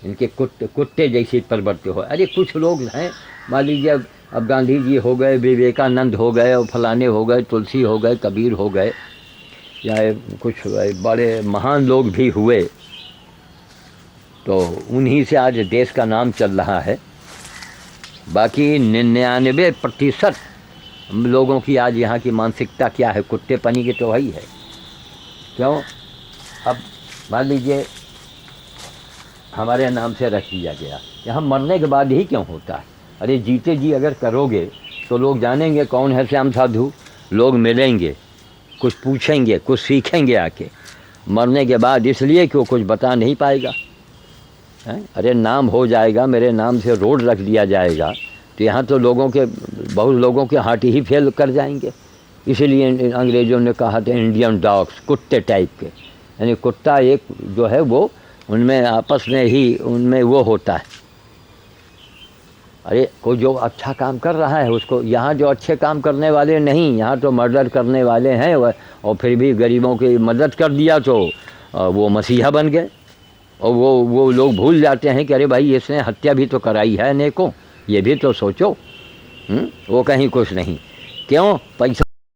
Speaker 1: इनके कुत्ते जैसी प्रवृत्ति हो। अरे कुछ लोग हैं, मान लीजिए अब गांधी जी हो गए, विवेकानंद हो गए, और फलाने हो गए, तुलसी हो गए, कबीर हो गए, या कुछ बड़े महान लोग भी हुए, तो उन्हीं से आज देश का नाम चल रहा है। बाकी 99% लोगों की आज यहाँ की मानसिकता क्या है, कुत्ते पनी की तो वही है। क्यों? अब मान लीजिए हमारे नाम से रख दिया गया, यहाँ मरने के बाद ही क्यों होता है? अरे जीते जी अगर करोगे तो लोग जानेंगे कौन है श्याम साधु, लोग मिलेंगे, कुछ पूछेंगे, कुछ सीखेंगे आके। मरने के बाद इसलिए कि वो कुछ बता नहीं पाएगा है? अरे नाम हो जाएगा, मेरे नाम से रोड रख दिया जाएगा, तो यहाँ तो बहुत लोगों के हाथ ही फेल कर जाएंगे। इसीलिए अंग्रेज़ों ने कहा था इंडियन डॉग्स, कुत्ते टाइप के। यानी कुत्ता एक जो है वो उनमें आपस में ही उनमें वो होता है। अरे कोई जो अच्छा काम कर रहा है उसको, यहाँ जो अच्छे काम करने वाले नहीं, यहाँ तो मर्डर करने वाले हैं, और फिर भी गरीबों की मदद कर दिया तो वो मसीहा बन गए। और वो लोग भूल जाते हैं कि अरे भाई इसने हत्या भी तो कराई है अनेकों, ये भी तो सोचो। वो कहीं कुछ नहीं। क्यों? पैसा